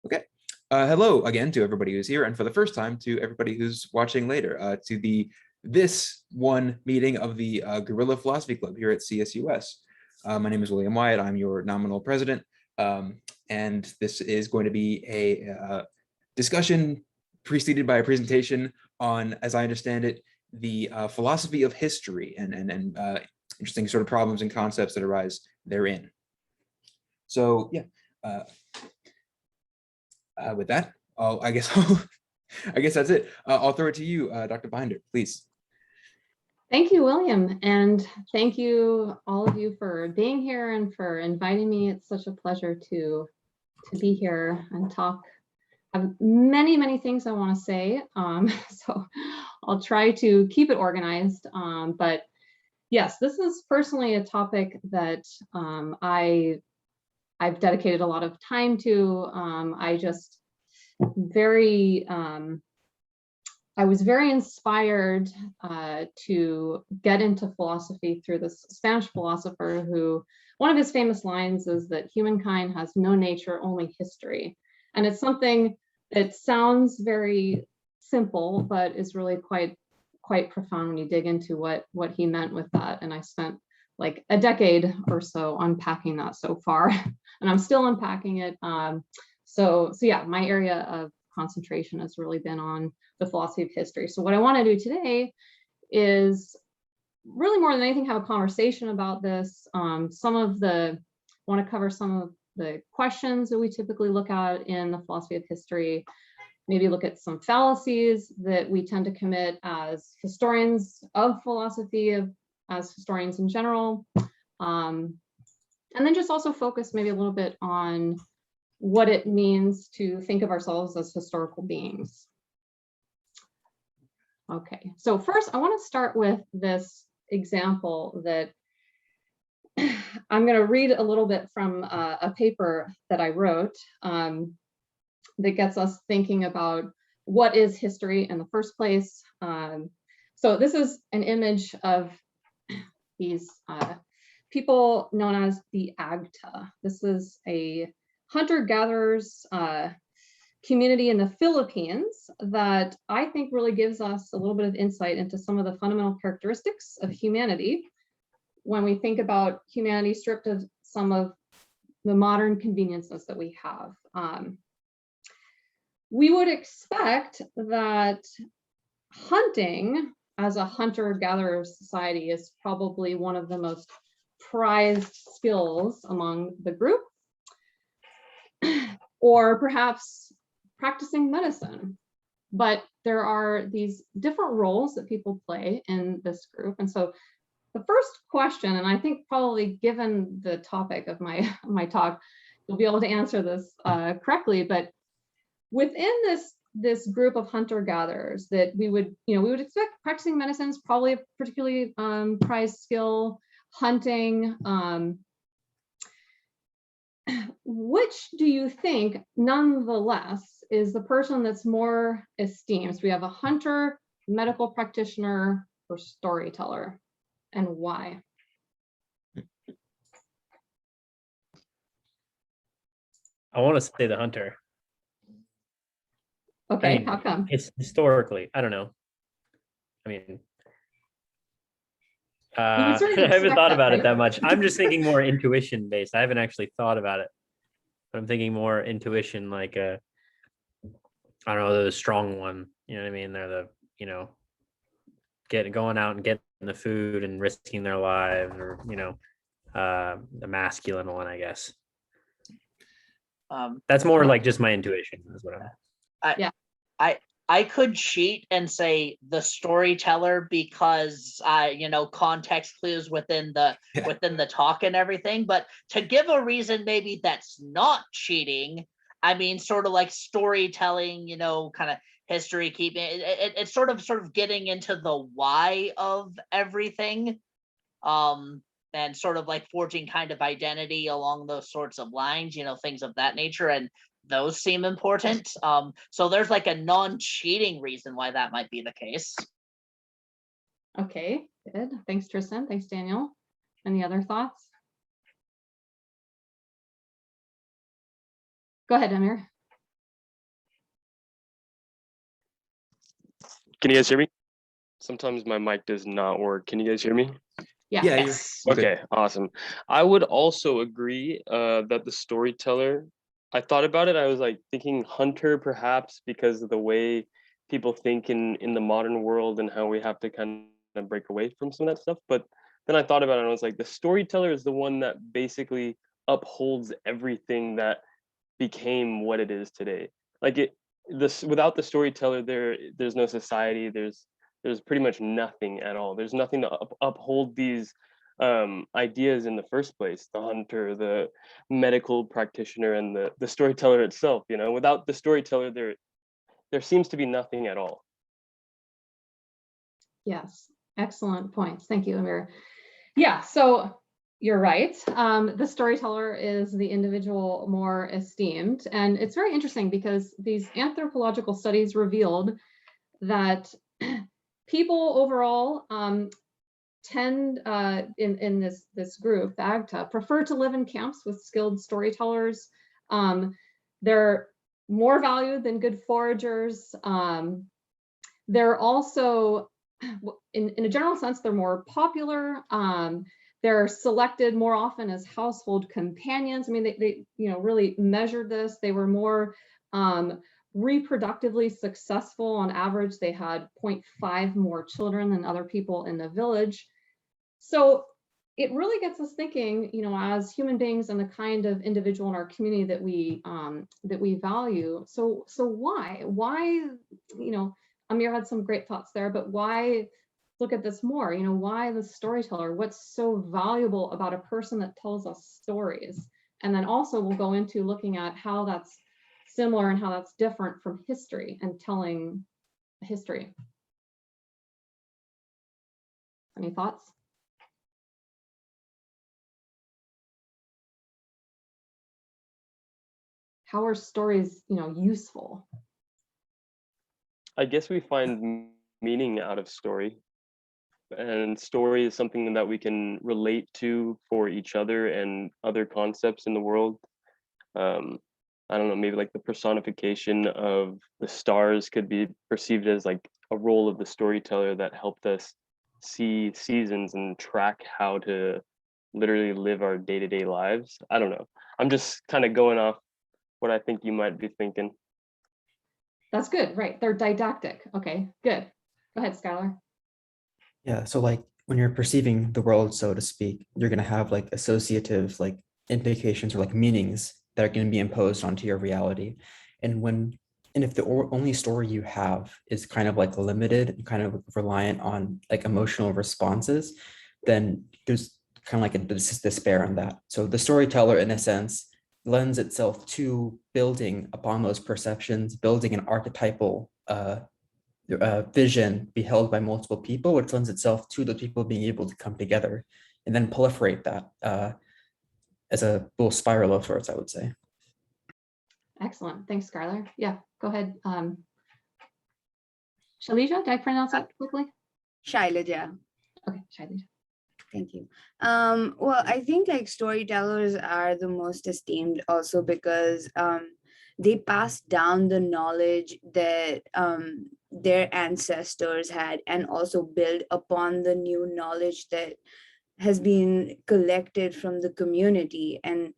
Okay. Hello again to everybody who's here, and for the first time to everybody who's watching later, to this one meeting of the Guerilla Philosophy Club here at CSUS. My name is William Wyatt. I'm your nominal president, and this is going to be a discussion preceded by a presentation on, as I understand it, the philosophy of history and interesting sort of problems and concepts that arise therein. So yeah. With that, I guess that's it. I'll throw it to you, Dr. Binder, please. Thank you, William, and thank you all of you for being here and for inviting me. It's such a pleasure to be here and talk. I have many things I want to say, so I'll try to keep it organized. But yes, this is personally a topic that I've dedicated a lot of time to. I was very inspired to get into philosophy through this Spanish philosopher who, one of his famous lines is that humankind has no nature, only history. And it's something that sounds very simple, but is really quite profound when you dig into what he meant with that. And I spent like a decade or so unpacking that so far, and I'm still unpacking it. So yeah, my area of concentration has really been on the philosophy of history. So what I want to do today is really more than anything have a conversation about this. Want to cover some of the questions that we typically look at in the philosophy of history, maybe look at some fallacies that we tend to commit as historians of philosophy, as historians in general, and then just also focus maybe a little bit on what it means to think of ourselves as historical beings. Okay, so first I want to start with this example that I'm going to read a little bit from a paper that I wrote that gets us thinking about what is history in the first place. So this is an image of these people known as the Agta. This is a hunter-gatherers community in the Philippines that I think really gives us a little bit of insight into some of the fundamental characteristics of humanity when we think about humanity stripped of some of the modern conveniences that we have. We would expect that hunting as a hunter-gatherer society is probably one of the most prized skills among the group, or perhaps practicing medicine. But there are these different roles that people play in this group. And so the first question, and I think probably given the topic of my talk, you'll be able to answer this correctly, but within this group of hunter-gatherers that we would expect practicing medicine is probably a particularly prized skill, hunting. Which do you think, nonetheless, is the person that's more esteemed? So we have a hunter, medical practitioner, or storyteller, and why? I want to say the hunter. Okay, I mean, how come? It's historically, I don't know. I mean, I haven't thought about it that much. I'm just thinking more intuition based. I haven't actually thought about it, but I'm thinking more intuition, like I don't know, they're the strong one. You know what I mean? They're the, going out and getting the food and risking their lives, or the masculine one, I guess. That's more like just my intuition. Is what I could cheat and say the storyteller because context clues within the talk and everything, but to give a reason maybe that's not cheating, I mean sort of like storytelling, kind of history keeping it's sort of getting into the why of everything, and sort of like forging kind of identity along those sorts of lines, things of that nature, and those seem important. So there's like a non-cheating reason why that might be the case. Okay, good. Thanks, Tristan. Thanks, Daniel. Any other thoughts? Go ahead, Amir. Can you guys hear me? Sometimes my mic does not work. Can you guys hear me? Yeah. Yeah, Yes. you're good. Okay, awesome. I would also agree that the storyteller, I thought about it, I was like thinking hunter perhaps because of the way people think in the modern world and how we have to kind of break away from some of that stuff. But then I thought about it and I was like, the storyteller is the one that basically upholds everything that became what it is today. Like this, without the storyteller, there's no society. There's pretty much nothing at all. There's nothing to uphold these ideas in the first place. The hunter, the medical practitioner, and the storyteller itself. You know, without the storyteller, there seems to be nothing at all. Yes, excellent points. Thank you, Amir. Yeah, so you're right. The storyteller is the individual more esteemed. And it's very interesting because these anthropological studies revealed that people overall tend in this group, the AGTA, prefer to live in camps with skilled storytellers. They're more valued than good foragers. They're also, in a general sense, they're more popular. They're selected more often as household companions. I mean, they really measured this. They were more reproductively successful. On average, they had 0.5 more children than other people in the village. So it really gets us thinking, as human beings and the kind of individual in our community that we value. So why, Amir had some great thoughts there, but why look at this more? Why the storyteller? What's so valuable about a person that tells us stories? And then also we'll go into looking at how that's similar and how that's different from history and telling history. Any thoughts? How are stories, useful? I guess we find meaning out of story, and story is something that we can relate to for each other and other concepts in the world. I don't know, maybe like the personification of the stars could be perceived as like a role of the storyteller that helped us see seasons and track how to literally live our day-to-day lives. I don't know. I'm just kind of going off what I think you might be thinking. That's good, right? They're didactic. Okay, good. Go ahead, Skylar. Yeah, so like when you're perceiving the world, so to speak, you're going to have like associative like implications or like meanings that are going to be imposed onto your reality. And if the only story you have is kind of like limited and kind of reliant on like emotional responses, then there's kind of like a despair in that. So the storyteller, in a sense, lends itself to building upon those perceptions, building an archetypal vision beheld by multiple people, which lends itself to the people being able to come together and then proliferate that as a little spiral of sorts, I would say. Excellent. Thanks, Skylar. Yeah, go ahead. Shalija, did I pronounce that correctly? Shailaja. Okay, Shalija. Thank you. Well, I think like storytellers are the most esteemed also because they pass down the knowledge that their ancestors had and also build upon the new knowledge that has been collected from the community. And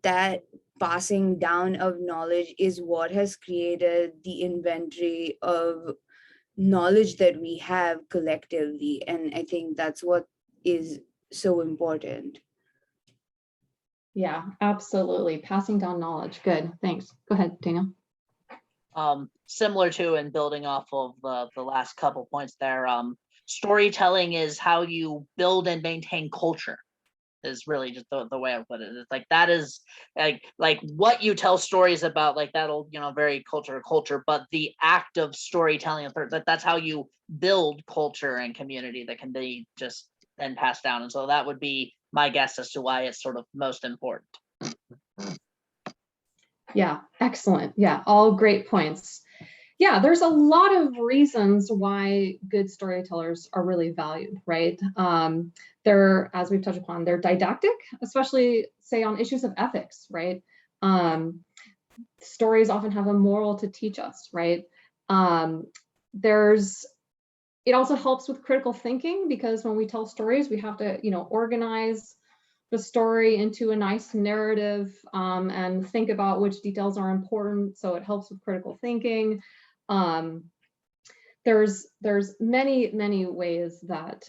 that passing down of knowledge is what has created the inventory of knowledge that we have collectively. And I think that's what is so important. Yeah, absolutely. Passing down knowledge. Good. Thanks. Go ahead, Daniel. Similar to and building off of the last couple points there, storytelling is how you build and maintain culture, is really just the way I put it. It's like that is like what you tell stories about, like that'll vary culture to culture, but the act of storytelling, that's how you build culture and community that can be just then passed down. And so that would be my guess as to why it's sort of most important. Yeah, excellent. Yeah, all great points. Yeah, there's a lot of reasons why good storytellers are really valued, right? They're, as we've touched upon, they're didactic, especially say on issues of ethics, right? Stories often have a moral to teach us, right? There's It also helps with critical thinking, because when we tell stories, we have to, organize the story into a nice narrative, and think about which details are important. So it helps with critical thinking. There's many ways that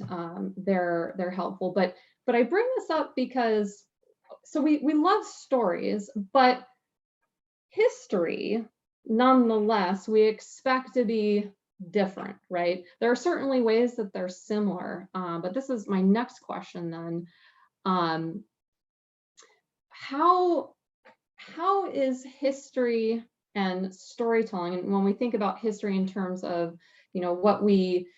they're helpful, but I bring this up because we love stories, but history, nonetheless, we expect to be different, right? There are certainly ways that they're similar, but this is my next question then. How is history and storytelling, and when we think about history in terms of, what we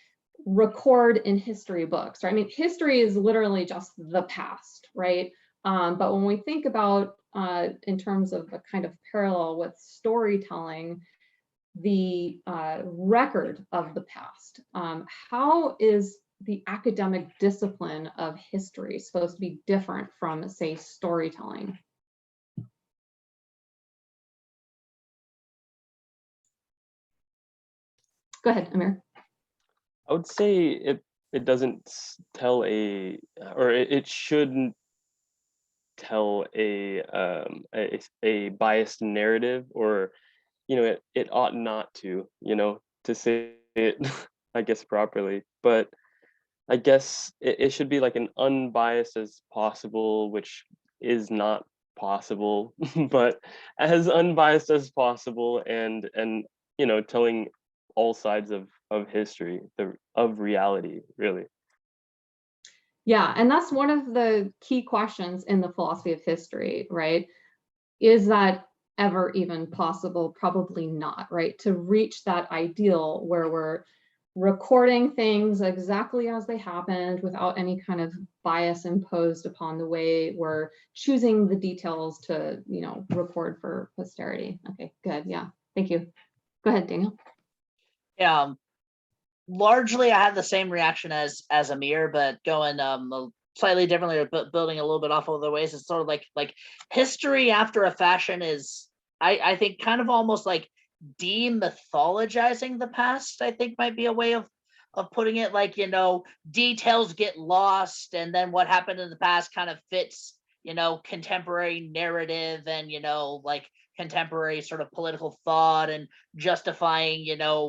record in history books, right? I mean, history is literally just the past, right? But when we think about in terms of a kind of parallel with storytelling, the record of the past, how is the academic discipline of history supposed to be different from, say, storytelling? Go ahead, Amir. I would say it doesn't tell it shouldn't tell a biased narrative, or it ought not to, to say it I guess properly. But I guess it should be like an unbiased as possible, which is not possible, but as unbiased as possible, and telling all sides of history, of reality, really. Yeah, and that's one of the key questions in the philosophy of history, right? Is that ever even possible? Probably not, right? To reach that ideal where we're recording things exactly as they happened without any kind of bias imposed upon the way we're choosing the details to, record for posterity. Okay, good. Yeah, thank you. Go ahead, Daniel. Yeah, largely I had the same reaction as Amir, but going slightly differently, but building a little bit off of other ways. It's sort of like history after a fashion is, I think, kind of almost like demythologizing the past, I think might be a way of putting it. Like, details get lost, and then what happened in the past kind of fits, contemporary narrative and, like contemporary sort of political thought, and justifying,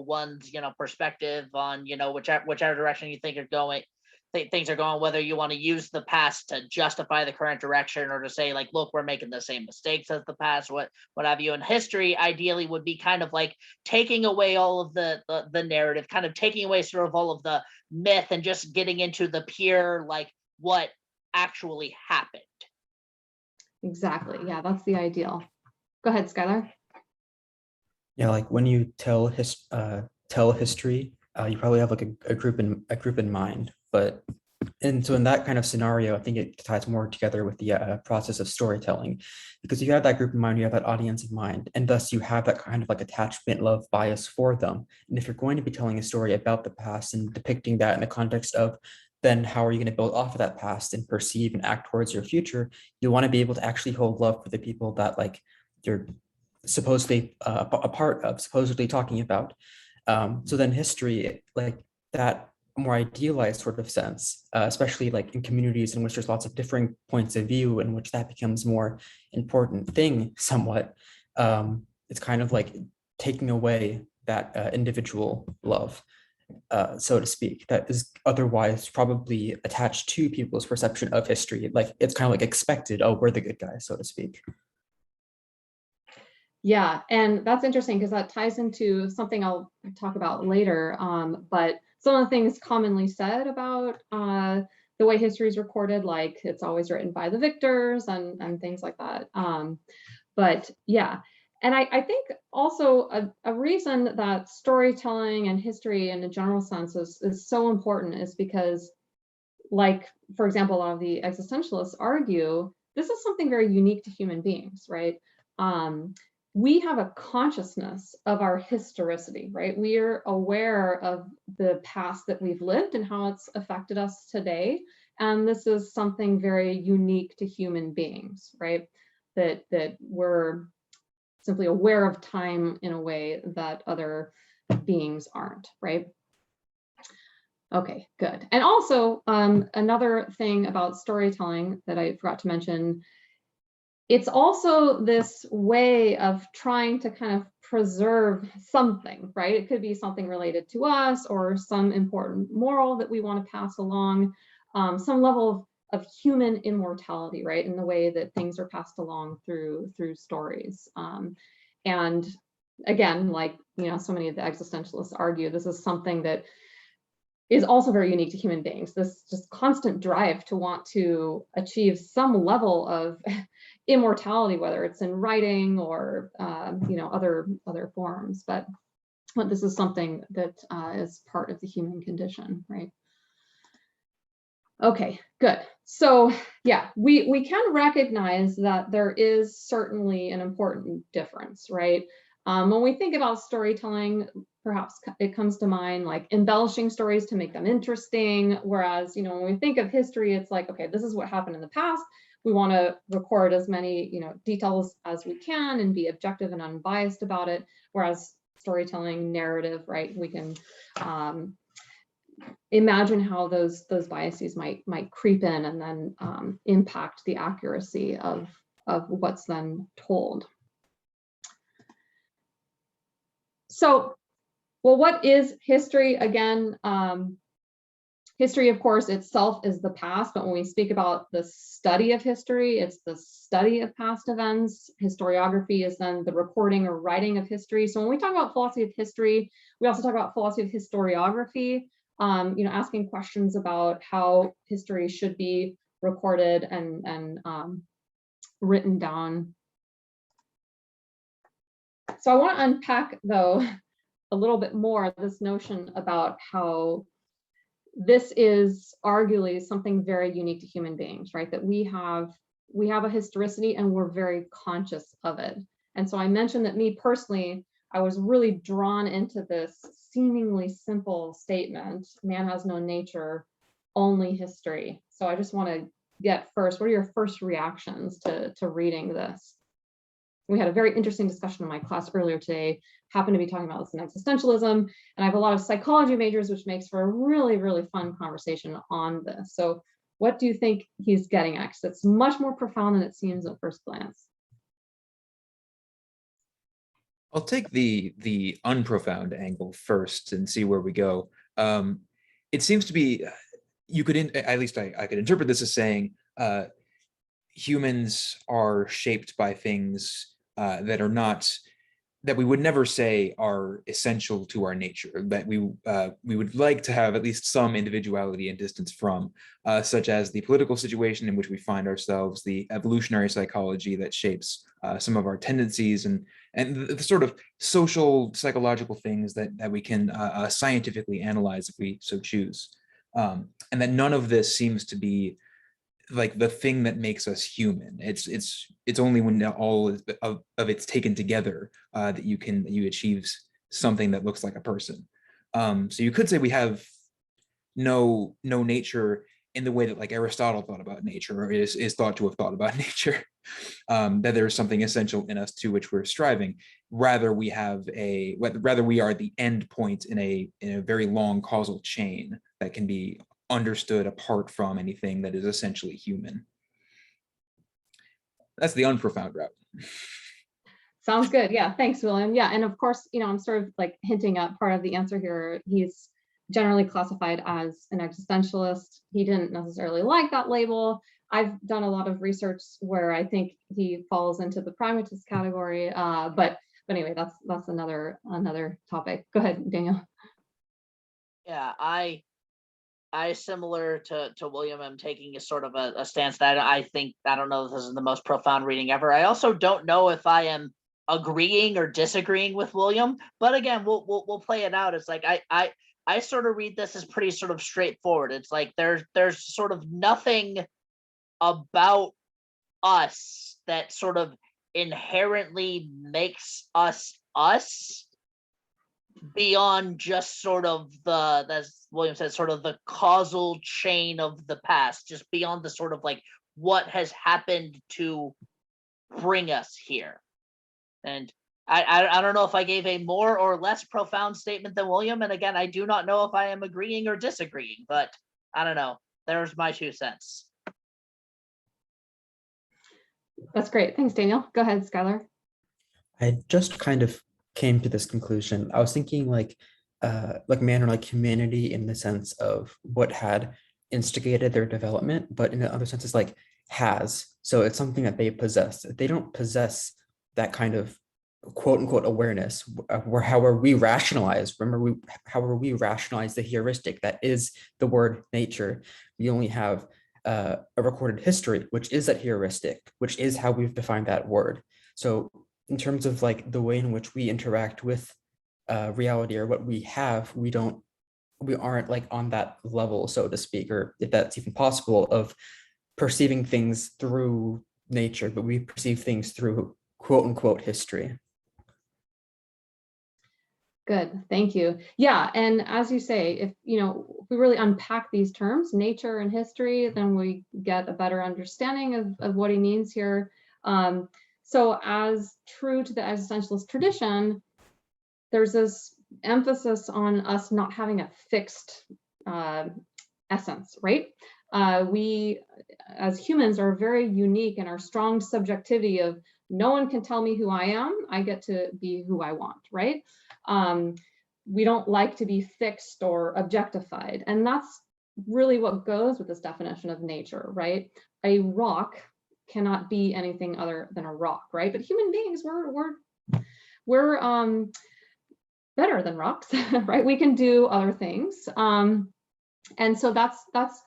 one's, perspective on, whichever direction you think are going, things are going, whether you want to use the past to justify the current direction, or to say, like, look, we're making the same mistakes as the past, what have you. And history ideally would be kind of like taking away all of the narrative, kind of taking away sort of all of the myth, and just getting into the pure, like, what actually happened. Exactly. Yeah, that's the ideal. Go ahead, Skylar. Yeah, like when you tell history, you probably have like a group in mind. And so in that kind of scenario, I think it ties more together with the process of storytelling, because you have that group in mind, you have that audience in mind, and thus you have that kind of like attachment, love, bias for them. And if you're going to be telling a story about the past and depicting that in the context of, then how are you going to build off of that past and perceive and act towards your future? You want to be able to actually hold love for the people that like you're supposedly a part of, supposedly talking about. So then history, like that more idealized sort of sense, especially like in communities in which there's lots of differing points of view, in which that becomes more important thing somewhat. It's kind of like taking away that individual love, so to speak, that is otherwise probably attached to people's perception of history. Like it's kind of like expected, oh, we're the good guys, so to speak. Yeah, and that's interesting because that ties into something I'll talk about later. But some of the things commonly said about the way history is recorded, like it's always written by the victors and things like that. But yeah, and I think also a reason that storytelling and history in a general sense is so important is because, like, for example, a lot of the existentialists argue, this is something very unique to human beings, right? We have a consciousness of our historicity, right? We are aware of the past that we've lived and how it's affected us today. And this is something very unique to human beings, right? That we're simply aware of time in a way that other beings aren't, right? Okay, good. And also another thing about storytelling that I forgot to mention, it's also this way of trying to kind of preserve something, right? It could be something related to us or some important moral that we want to pass along, some level of human immortality, right? In the way that things are passed along through stories. And again, like, you know, so many of the existentialists argue, this is something that is also very unique to human beings, this just constant drive to want to achieve some level of immortality, whether it's in writing or you know, other forms. But this is something that is part of the human condition, right? Okay, good. So yeah, we can recognize that there is certainly an important difference, right? When we think about storytelling, perhaps it comes to mind like embellishing stories to make them interesting. Whereas, you know, when we think of history, it's like, okay, this is what happened in the past. We want to record as many, you know, details as we can and be objective and unbiased about it. Whereas storytelling, narrative, right, we can imagine how those biases might creep in and then impact the accuracy of what's then told. So, well, what is history? Again, history, of course, itself is the past, but when we speak about the study of history, it's the study of past events. Historiography is then the recording or writing of history. So when we talk about philosophy of history, we also talk about philosophy of historiography, you know, asking questions about how history should be recorded and written down. So I want to unpack, though, a little bit more this notion about how this is arguably something very unique to human beings, right? That we have a historicity and we're very conscious of it. And so I mentioned that me personally, I was really drawn into this seemingly simple statement, man has no nature, only history. So I just want to get first, what are your first reactions to reading this? We had a very interesting discussion in my class earlier today, happened to be talking about this in existentialism, and I have a lot of psychology majors, which makes for a really, really fun conversation on this. So what do you think he's getting at? 'Cause it's much more profound than it seems at first glance. I'll take the unprofound angle first and see where we go. It seems to be, you could, at least I could interpret this as saying humans are shaped by things that are not, that we would never say are essential to our nature, that we would like to have at least some individuality and distance from, such as the political situation in which we find ourselves, the evolutionary psychology that shapes some of our tendencies, and the sort of social psychological things that we can scientifically analyze if we so choose. And that none of this seems to be like the thing that makes us human. It's only when all of it's taken together that you achieve something that looks like a person. So you could say we have no nature in the way that like Aristotle thought about nature, or is thought to have thought about nature, that there is something essential in us to which we're striving. Rather we are the end point in a very long causal chain that can be understood apart from anything that is essentially human. That's the unprofound route. Sounds good. Yeah, thanks, William. Yeah, and of course, you know, I'm sort of like hinting at part of the answer here. He's generally classified as an existentialist. He didn't necessarily like that label. I've done a lot of research where I think he falls into the pragmatist category. But anyway, that's another topic. Go ahead, Daniel. Yeah, I similar to William, am taking a sort of a stance that I think, I don't know if this is the most profound reading ever. I also don't know if I am agreeing or disagreeing with William, but again, we'll play it out. It's like I sort of read this as pretty sort of straightforward. It's like there's sort of nothing about us that sort of inherently makes us us, beyond just sort of the, as William said, sort of the causal chain of the past, just beyond the sort of like what has happened to bring us here. And I don't know if I gave a more or less profound statement than William. And again, I do not know if I am agreeing or disagreeing, but I don't know. There's my 2 cents. That's great. Thanks, Daniel. Go ahead, Skylar. I just kind of came to this conclusion. I was thinking like man or like humanity in the sense of what had instigated their development, but in the other sense, it's like has. So it's something that they possess. They don't possess that kind of quote unquote awareness where however we rationalize, however we rationalize the heuristic that is the word nature. We only have a recorded history, which is that heuristic, which is how we've defined that word. So in terms of like the way in which we interact with reality or what we have, we aren't like on that level, so to speak, or if that's even possible, of perceiving things through nature, but we perceive things through quote unquote history. Good, thank you. Yeah, and as you say, if we really unpack these terms, nature and history, then we get a better understanding of what he means here. So as true to the existentialist tradition, there's this emphasis on us not having a fixed essence, right? We as humans are very unique in our strong subjectivity of no one can tell me who I am. I get to be who I want, right? We don't like to be fixed or objectified. And that's really what goes with this definition of nature, right? A rock cannot be anything other than a rock, right? But human beings, we're better than rocks, right? We can do other things. And so that's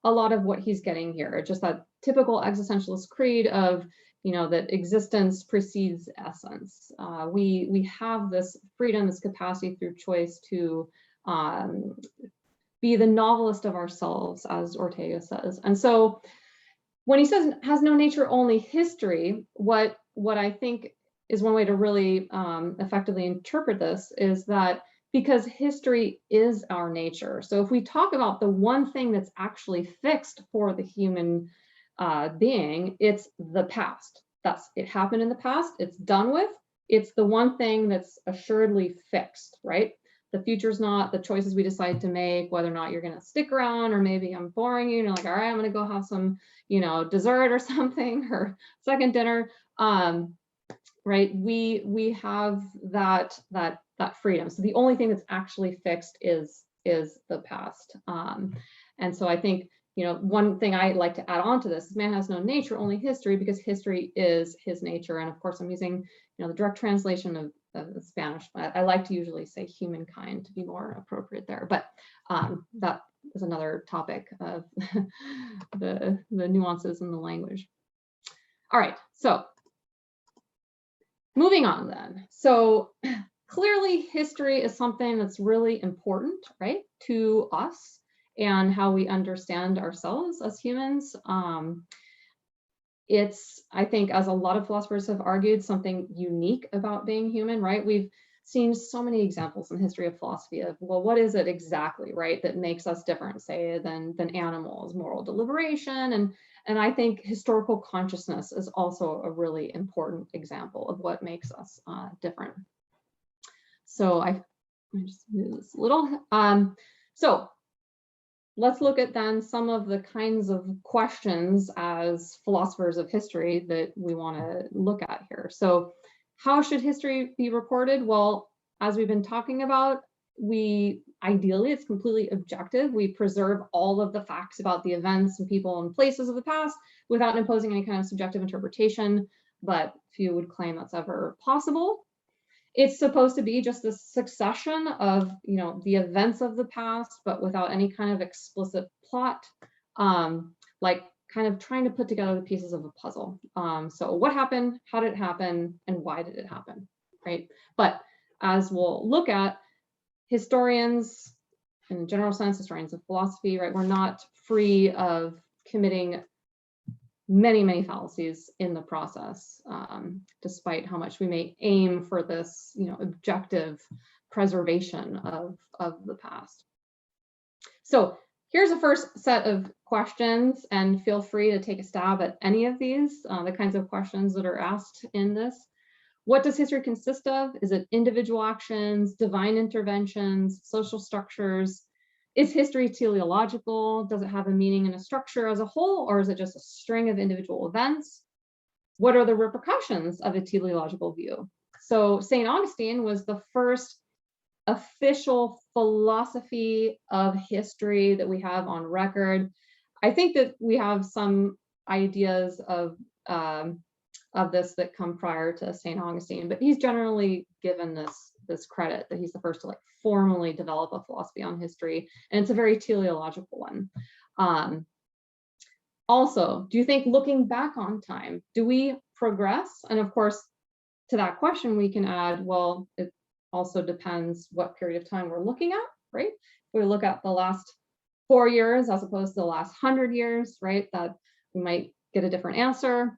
a lot of what he's getting here, just that typical existentialist creed of, that existence precedes essence. We have this freedom, this capacity through choice to be the novelist of ourselves, as Ortega says. And so when he says has no nature, only history, what I think is one way to really effectively interpret this is that because history is our nature. So if we talk about the one thing that's actually fixed for the human being, it's the past. It happened in the past, it's done with. It's the one thing that's assuredly fixed, right? The future's not. The choices we decide to make, whether or not you're gonna stick around, or maybe I'm boring you, like, all right, I'm gonna go have some, dessert or something, or second dinner. Right? We have that freedom. So the only thing that's actually fixed is the past. And so I think, one thing I like to add on to this is man has no nature, only history, because history is his nature. And of course, I'm using, the direct translation of the Spanish. I like to usually say humankind to be more appropriate there. But that is another topic of the nuances in the language. All right, so moving on then. So clearly history is something that's really important, right, to us and how we understand ourselves as humans. It's, I think, as a lot of philosophers have argued, something unique about being human, right? We've seen so many examples in the history of philosophy of, well, what is it exactly, right, that makes us different, say, than animals? Moral deliberation, and I think historical consciousness is also a really important example of what makes us different. So I just move this a little. So let's look at then some of the kinds of questions as philosophers of history that we want to look at here. So how should history be recorded? Well, as we've been talking about, ideally it's completely objective. We preserve all of the facts about the events and people and places of the past without imposing any kind of subjective interpretation, but few would claim that's ever possible. It's supposed to be just a succession of, the events of the past, but without any kind of explicit plot, like kind of trying to put together the pieces of a puzzle. So what happened, how did it happen, and why did it happen, right? But as we'll look at, historians, in a general sense, historians of philosophy, right, we're not free of committing many, many fallacies in the process, despite how much we may aim for this, objective preservation of the past. So here's the first set of questions, and feel free to take a stab at any of these, the kinds of questions that are asked in this. What does history consist of? Is it individual actions, divine interventions, social structures? Is history teleological? Does it have a meaning and a structure as a whole, or is it just a string of individual events? What are the repercussions of a teleological view? So St. Augustine was the first official philosophy of history that we have on record. I think that we have some ideas of this that come prior to St. Augustine, but he's generally given this credit that he's the first to like formally develop a philosophy on history, and it's a very teleological one. Also, do you think looking back on time, do we progress? And of course, to that question, we can add, well, it also depends what period of time we're looking at, right? If we look at the last 4 years as opposed to the last 100 years, right, that we might get a different answer.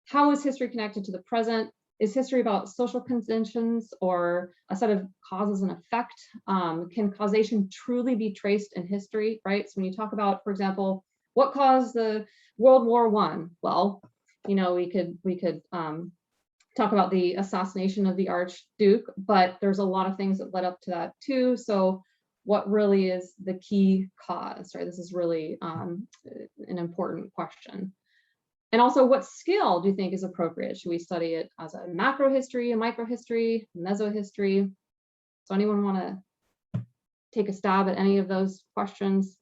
How is history connected to the present? Is history about social conventions or a set of causes and effect? Can causation truly be traced in history, right? So when you talk about, for example, what caused the World War I? Well, you know, we could talk about the assassination of the Archduke, but there's a lot of things that led up to that too. So what really is the key cause, right? This is really an important question. And also, what scale do you think is appropriate? Should we study it as a macro history, a micro history, meso history? So anyone want to take a stab at any of those questions?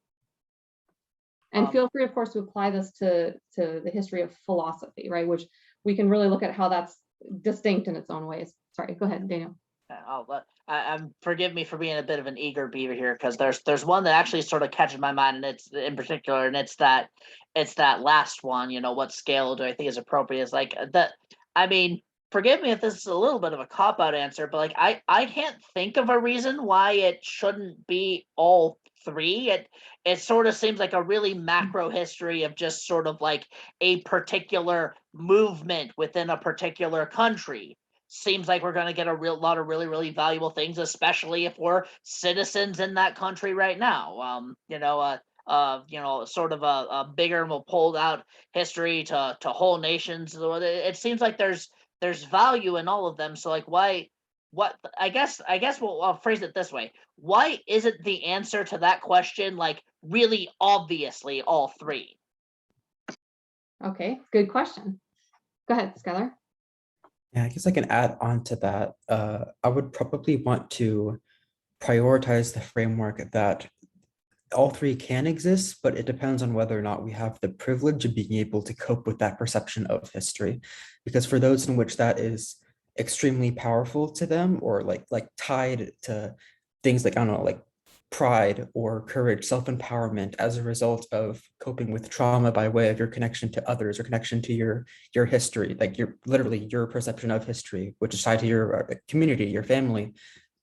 And feel free, of course, to apply this to the history of philosophy, right? Which we can really look at how that's distinct in its own ways. Sorry, go ahead, Daniel. Forgive me for being a bit of an eager beaver here, because there's one that actually sort of catches my mind, and it's in particular, and it's that last one. You know, what scale do I think is appropriate? It's like that. I mean, forgive me if this is a little bit of a cop-out answer, but like I can't think of a reason why it shouldn't be all three. It sort of seems like a really macro history of just sort of like a particular movement within a particular country. Seems like we're going to get a lot of really, really valuable things, especially if we're citizens in that country right now. Sort of a bigger, more pulled out history to whole nations. It seems like there's value in all of them. So like, why? What? I guess I'll phrase it this way: why isn't the answer to that question like really obviously all three? Okay, good question. Go ahead, Skylar. Yeah, I guess I can add on to that. I would probably want to prioritize the framework that all three can exist, but it depends on whether or not we have the privilege of being able to cope with that perception of history. Because for those in which that is extremely powerful to them, or like tied to things like, I don't know, like pride or courage, self-empowerment as a result of coping with trauma by way of your connection to others or connection to your history, like your perception of history, which is tied to your community, your family,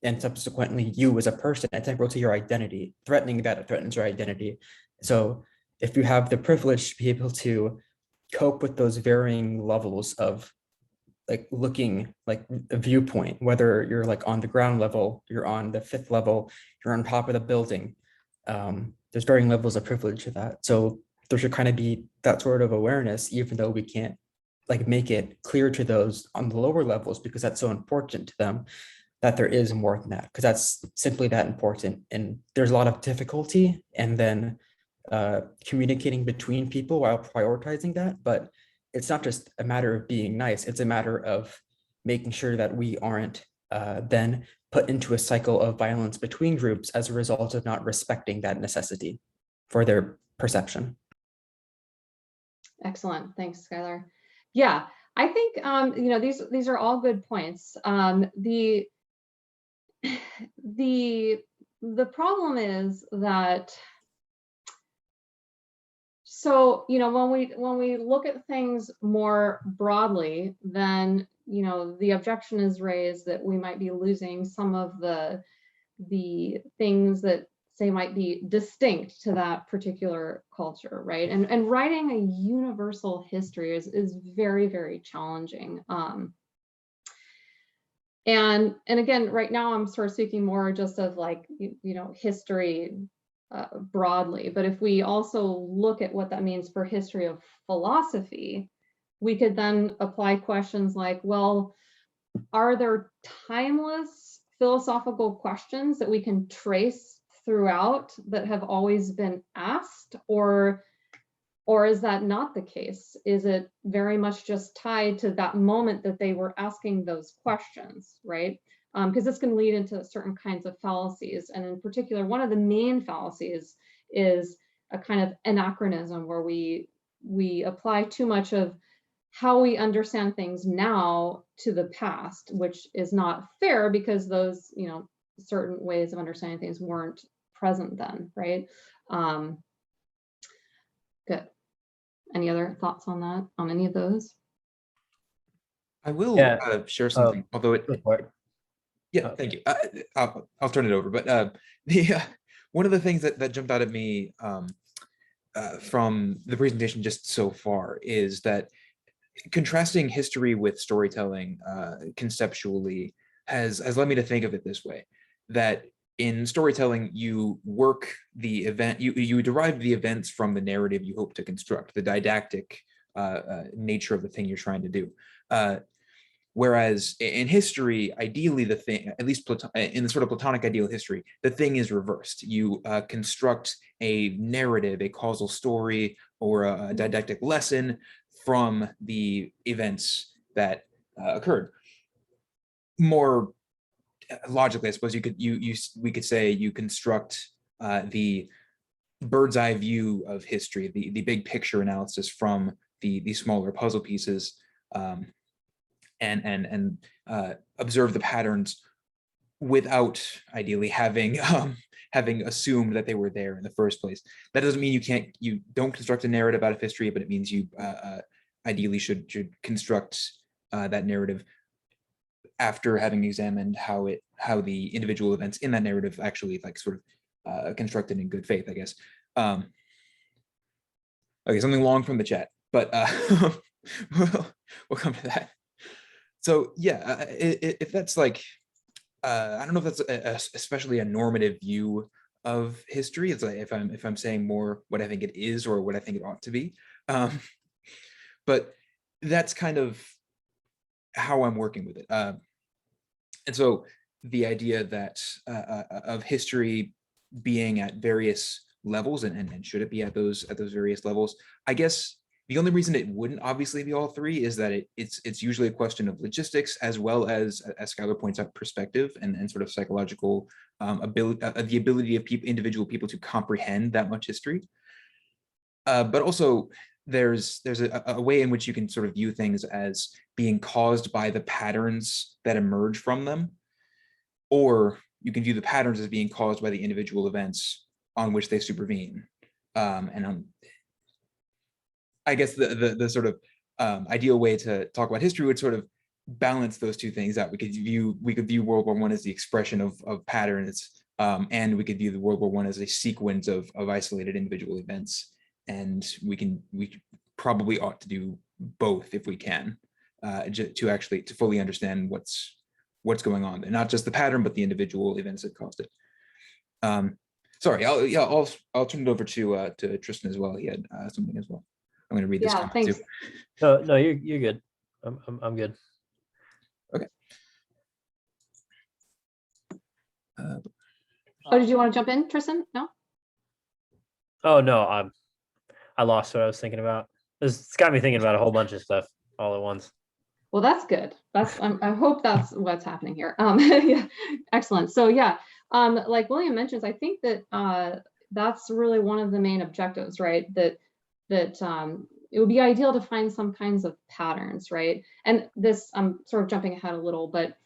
and subsequently you as a person, integral to your identity, threatening that it threatens your identity. So if you have the privilege to be able to cope with those varying levels of like looking like a viewpoint, whether you're like on the ground level, you're on the 5th level, you're on top of the building, there's varying levels of privilege to that. So there should kind of be that sort of awareness, even though we can't like make it clear to those on the lower levels, because that's so important to them, that there is more than that, because that's simply that important. And there's a lot of difficulty and then communicating between people while prioritizing that. But it's not just a matter of being nice, it's a matter of making sure that we aren't then put into a cycle of violence between groups as a result of not respecting that necessity for their perception. Excellent, thanks, Skylar. Yeah, I think these are all good points. The problem is that, so when we look at things more broadly, then the objection is raised that we might be losing some of the things that say might be distinct to that particular culture, right? And writing a universal history is very, very challenging. And again, right now I'm sort of speaking more just of like, history broadly, but if we also look at what that means for history of philosophy, we could then apply questions like, well, are there timeless philosophical questions that we can trace throughout that have always been asked, or is that not the case? Is it very much just tied to that moment that they were asking those questions, right? Because this can lead into certain kinds of fallacies. And in particular, one of the main fallacies is a kind of anachronism where we apply too much of how we understand things now to the past, which is not fair because those, certain ways of understanding things weren't present then, right? Good. Any other thoughts on that, on any of those? I will Yeah. share something, although it, Go for it. yeah, thank you. I'll turn it over, but the one of the things that jumped out at me from the presentation just so far is that contrasting history with storytelling conceptually has led me to think of it this way, that in storytelling, you work the event, you derive the events from the narrative you hope to construct, the didactic nature of the thing you're trying to do. Whereas in history, ideally the thing, at least in the sort of Platonic ideal of history, the thing is reversed. You construct a narrative, a causal story, or a didactic lesson from the events that occurred. More logically, I suppose we could say you construct the bird's eye view of history, the big picture analysis from the smaller puzzle pieces, and observe the patterns without ideally having having assumed that they were there in the first place. That doesn't mean you don't construct a narrative out of history, but it means you ideally should construct that narrative after having examined how the individual events in that narrative actually sort of constructed in good faith, I guess. Okay, something long from the chat, but we'll come to that. So yeah, if that's I don't know if that's especially a normative view of history. It's if I'm saying more what I think it is or what I think it ought to be, but that's kind of how I'm working with it. And so the idea that of history being at various levels, and should it be at those various levels, I guess the only reason it wouldn't obviously be all three is that it's usually a question of logistics, as well as Skylar points out, perspective and sort of psychological ability, the ability of individual people to comprehend that much history. But also there's a way in which you can sort of view things as being caused by the patterns that emerge from them, or you can view the patterns as being caused by the individual events on which they supervene. I guess the sort of ideal way to talk about history would sort of balance those two things out. We could view World War I as the expression of patterns, and we could view the World War I as a sequence of isolated individual events. And we probably ought to do both if we can, to fully understand what's going on, and not just the pattern, but the individual events that caused it. Sorry, I'll turn it over to Tristan as well. He had something as well. I'm going to read this comment thanks. too. No, you're good. I'm good. Okay. Oh, did you want to jump in, Tristan? No? Oh no, I lost what I was thinking about. It's got me thinking about a whole bunch of stuff all at once. Well, that's good. I hope that's what's happening here. Yeah, excellent. So yeah, like William mentions, I think that that's really one of the main objectives, right? That it would be ideal to find some kinds of patterns, right? And this, I'm sort of jumping ahead a little, but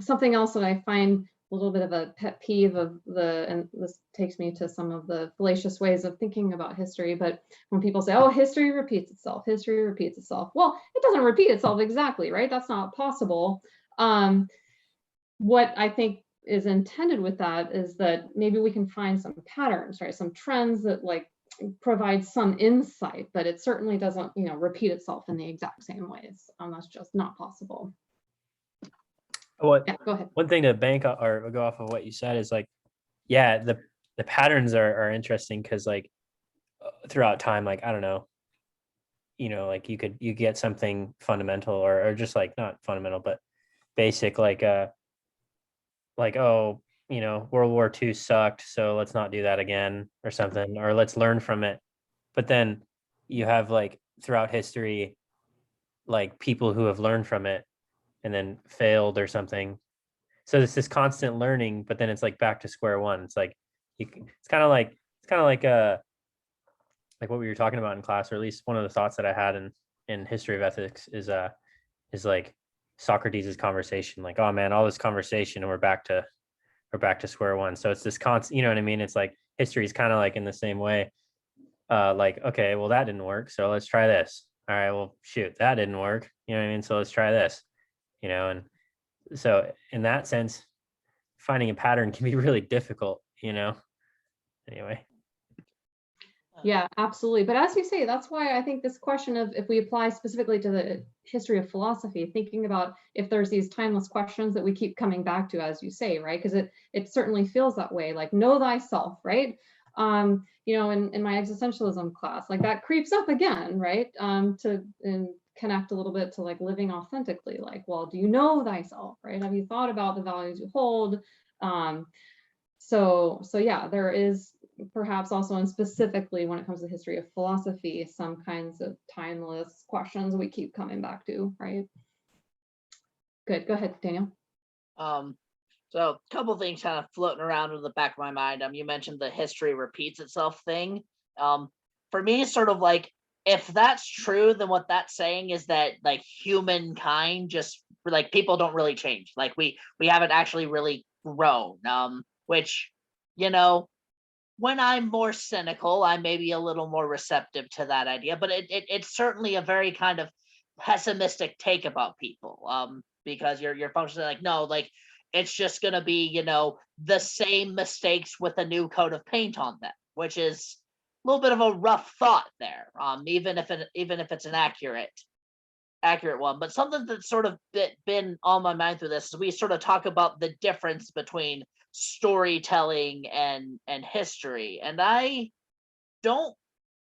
something else that I find a little bit of a pet peeve of and this takes me to some of the fallacious ways of thinking about history, but when people say, oh, history repeats itself, history repeats itself. Well, it doesn't repeat itself exactly, right? That's not possible. What I think is intended with that is that maybe we can find some patterns, right? Some trends that provide some insight, but it certainly doesn't, repeat itself in the exact same ways. That's just not possible. Yeah, go ahead. One thing to bank or go off of what you said is yeah, the patterns are interesting because throughout time, I don't know, you get something fundamental or just not fundamental, but basic like oh, you know, World War II sucked, so let's not do that again or something, or let's learn from it. But then you have like throughout history, like people who have learned from it and then failed or something. So it's this constant learning, but then it's like back to square one. It's like it's kind of like what we were talking about in class, or at least one of the thoughts that I had in history of ethics is like Socrates' conversation, like, oh man, all this conversation and we're back to square one. So it's this constant, you know what I mean? It's like history is kind of like in the same way. Like, okay, well, that didn't work, so let's try this. All right, well, shoot, that didn't work. You know what I mean? So let's try this, you know, and so in that sense, finding a pattern can be really difficult, you know. Anyway. Yeah, absolutely. But as you say, that's why I think this question of if we apply specifically to the history of philosophy, thinking about if there's these timeless questions that we keep coming back to, as you say, right? Because it certainly feels that way, like know thyself, right? You know, in my existentialism class, like that creeps up again, right? To connect a little bit to like living authentically, like, well, do you know thyself, right? Have you thought about the values you hold? So yeah, there is perhaps also, and specifically when it comes to the history of philosophy, some kinds of timeless questions we keep coming back to, right? Good, go ahead, Daniel. So a couple things kind of floating around in the back of my mind. You mentioned the history repeats itself thing. For me, sort of like, if that's true, then what that's saying is that like humankind just like people don't really change. Like we haven't actually really grown. Which, you know, when I'm more cynical, I may be a little more receptive to that idea, but it's certainly a very kind of pessimistic take about people, because you're functionally like, no, like it's just going to be, you know, the same mistakes with a new coat of paint on them, which is a little bit of a rough thought there, even if it's an accurate one. But something that's sort of been on my mind through this is we sort of talk about the difference between storytelling and history, and I don't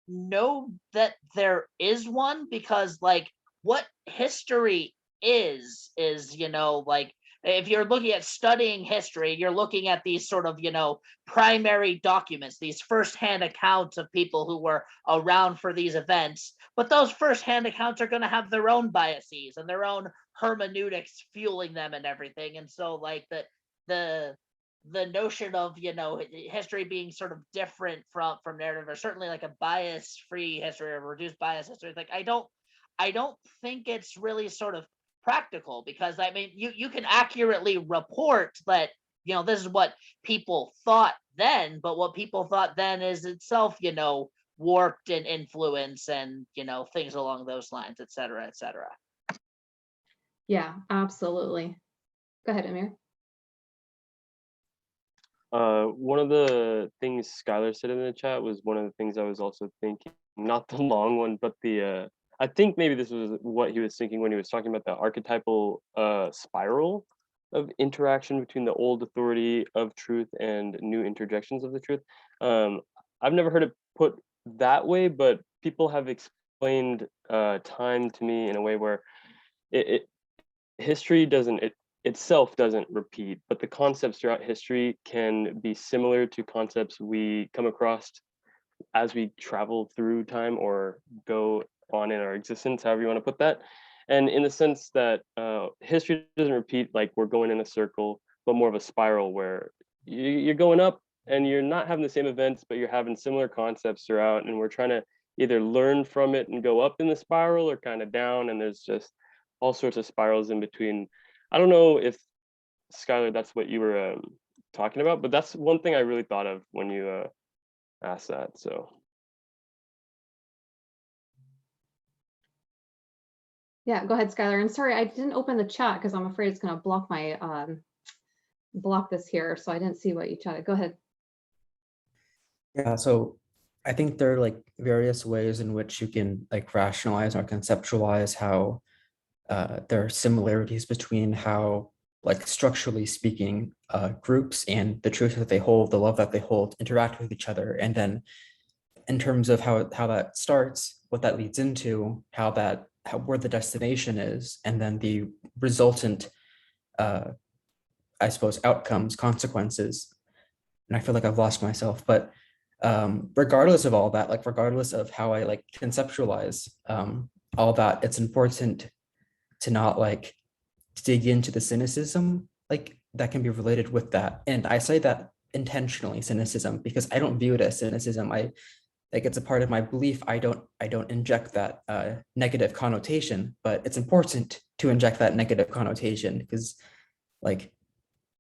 know that there is one, because like what history is you know, like if you're looking at studying history, you're looking at these sort of, you know, primary documents, these firsthand accounts of people who were around for these events, but those firsthand accounts are going to have their own biases and their own hermeneutics fueling them and everything. And so like the notion of, you know, history being sort of different from narrative, or certainly like a bias-free history or reduced bias history, like I don't think it's really sort of practical, because I mean you can accurately report that, you know, this is what people thought then, but what people thought then is itself, you know, warped and influence and, you know, things along those lines, et cetera, et cetera. Yeah, absolutely. Go ahead, Amir. One of the things Skylar said in the chat was one of the things I was also thinking, not the long one, but the I think maybe this was what he was thinking when he was talking about the archetypal spiral of interaction between the old authority of truth and new interjections of the truth. I've never heard it put that way, but people have explained time to me in a way where history itself doesn't repeat, but the concepts throughout history can be similar to concepts we come across as we travel through time or go on in our existence, however you want to put that. And in the sense that history doesn't repeat like we're going in a circle, but more of a spiral where you're going up and you're not having the same events, but you're having similar concepts throughout. And we're trying to either learn from it and go up in the spiral or kind of down. And there's just all sorts of spirals in between. I don't know if, Skylar, that's what you were talking about, but that's one thing I really thought of when you asked that. So Yeah, go ahead, Skylar. And sorry, I didn't open the chat because I'm afraid it's going to block my block this here, so I didn't see what you chatted. Go ahead. Yeah, so I think there are like various ways in which you can like rationalize or conceptualize how there are similarities between how, like structurally speaking, groups and the truth that they hold, the love that they hold, interact with each other. And then in terms of how that starts, what that leads into, where the destination is, and then the resultant I suppose, outcomes, consequences. And I feel like I've lost myself. But regardless of all that, like regardless of how I like conceptualize all that, it's important to not like dig into the cynicism like that can be related with that. And I say that intentionally, cynicism, because I don't view it as cynicism. I like it's a part of my belief. I don't inject that negative connotation, but it's important to inject that negative connotation because like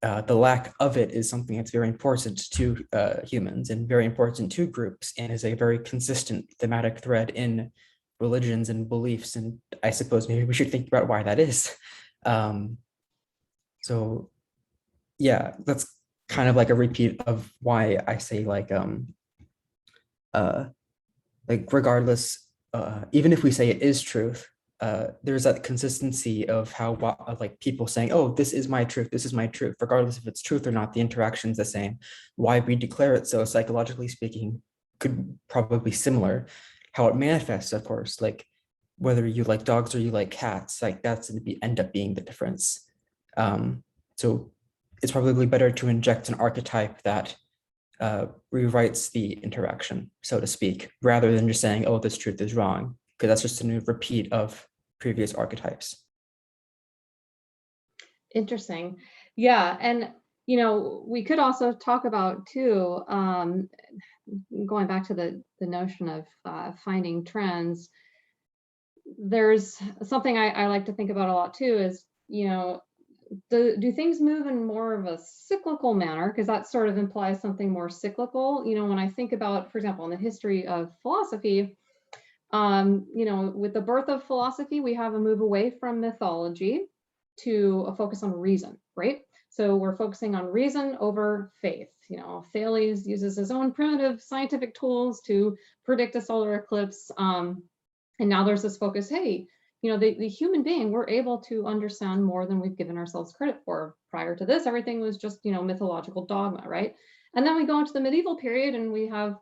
the lack of it is something that's very important to humans and very important to groups and is a very consistent thematic thread in religions and beliefs. And I suppose maybe we should think about why that is. So yeah, that's kind of like a repeat of why I say like regardless, even if we say it is truth, there's that consistency of how of like people saying, oh, this is my truth, regardless if it's truth or not, the interaction's the same. Why we declare it so, psychologically speaking, could probably be similar. How it manifests, of course, like whether you like dogs or you like cats, like that's going to end up being the difference. So it's probably better to inject an archetype that rewrites the interaction, so to speak, rather than just saying, oh, this truth is wrong, because that's just a new repeat of previous archetypes. Interesting. Yeah. And, you know, we could also talk about too, going back to the notion of finding trends. There's something I like to think about a lot too is, you know, do things move in more of a cyclical manner? Because that sort of implies something more cyclical. You know, when I think about, for example, in the history of philosophy, you know, with the birth of philosophy, we have a move away from mythology to a focus on reason, right? So we're focusing on reason over faith. You know, Thales uses his own primitive scientific tools to predict a solar eclipse. And now there's this focus, hey, you know, the human being, we're able to understand more than we've given ourselves credit for. Prior to this, everything was just, you know, mythological dogma, right? And then we go into the medieval period and we have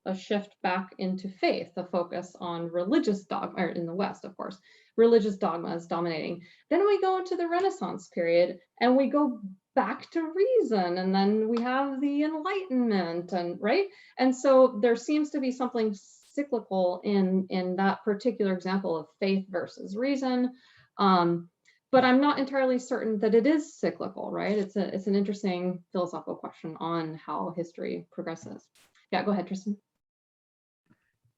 a shift back into faith, the focus on religious dogma, or in the West, of course, religious dogma is dominating. Then we go into the Renaissance period and we go back to reason, and then we have the Enlightenment, and right? And so there seems to be something cyclical in that particular example of faith versus reason. But I'm not entirely certain that it is cyclical, right? It's an interesting philosophical question on how history progresses. Yeah, go ahead, Tristan.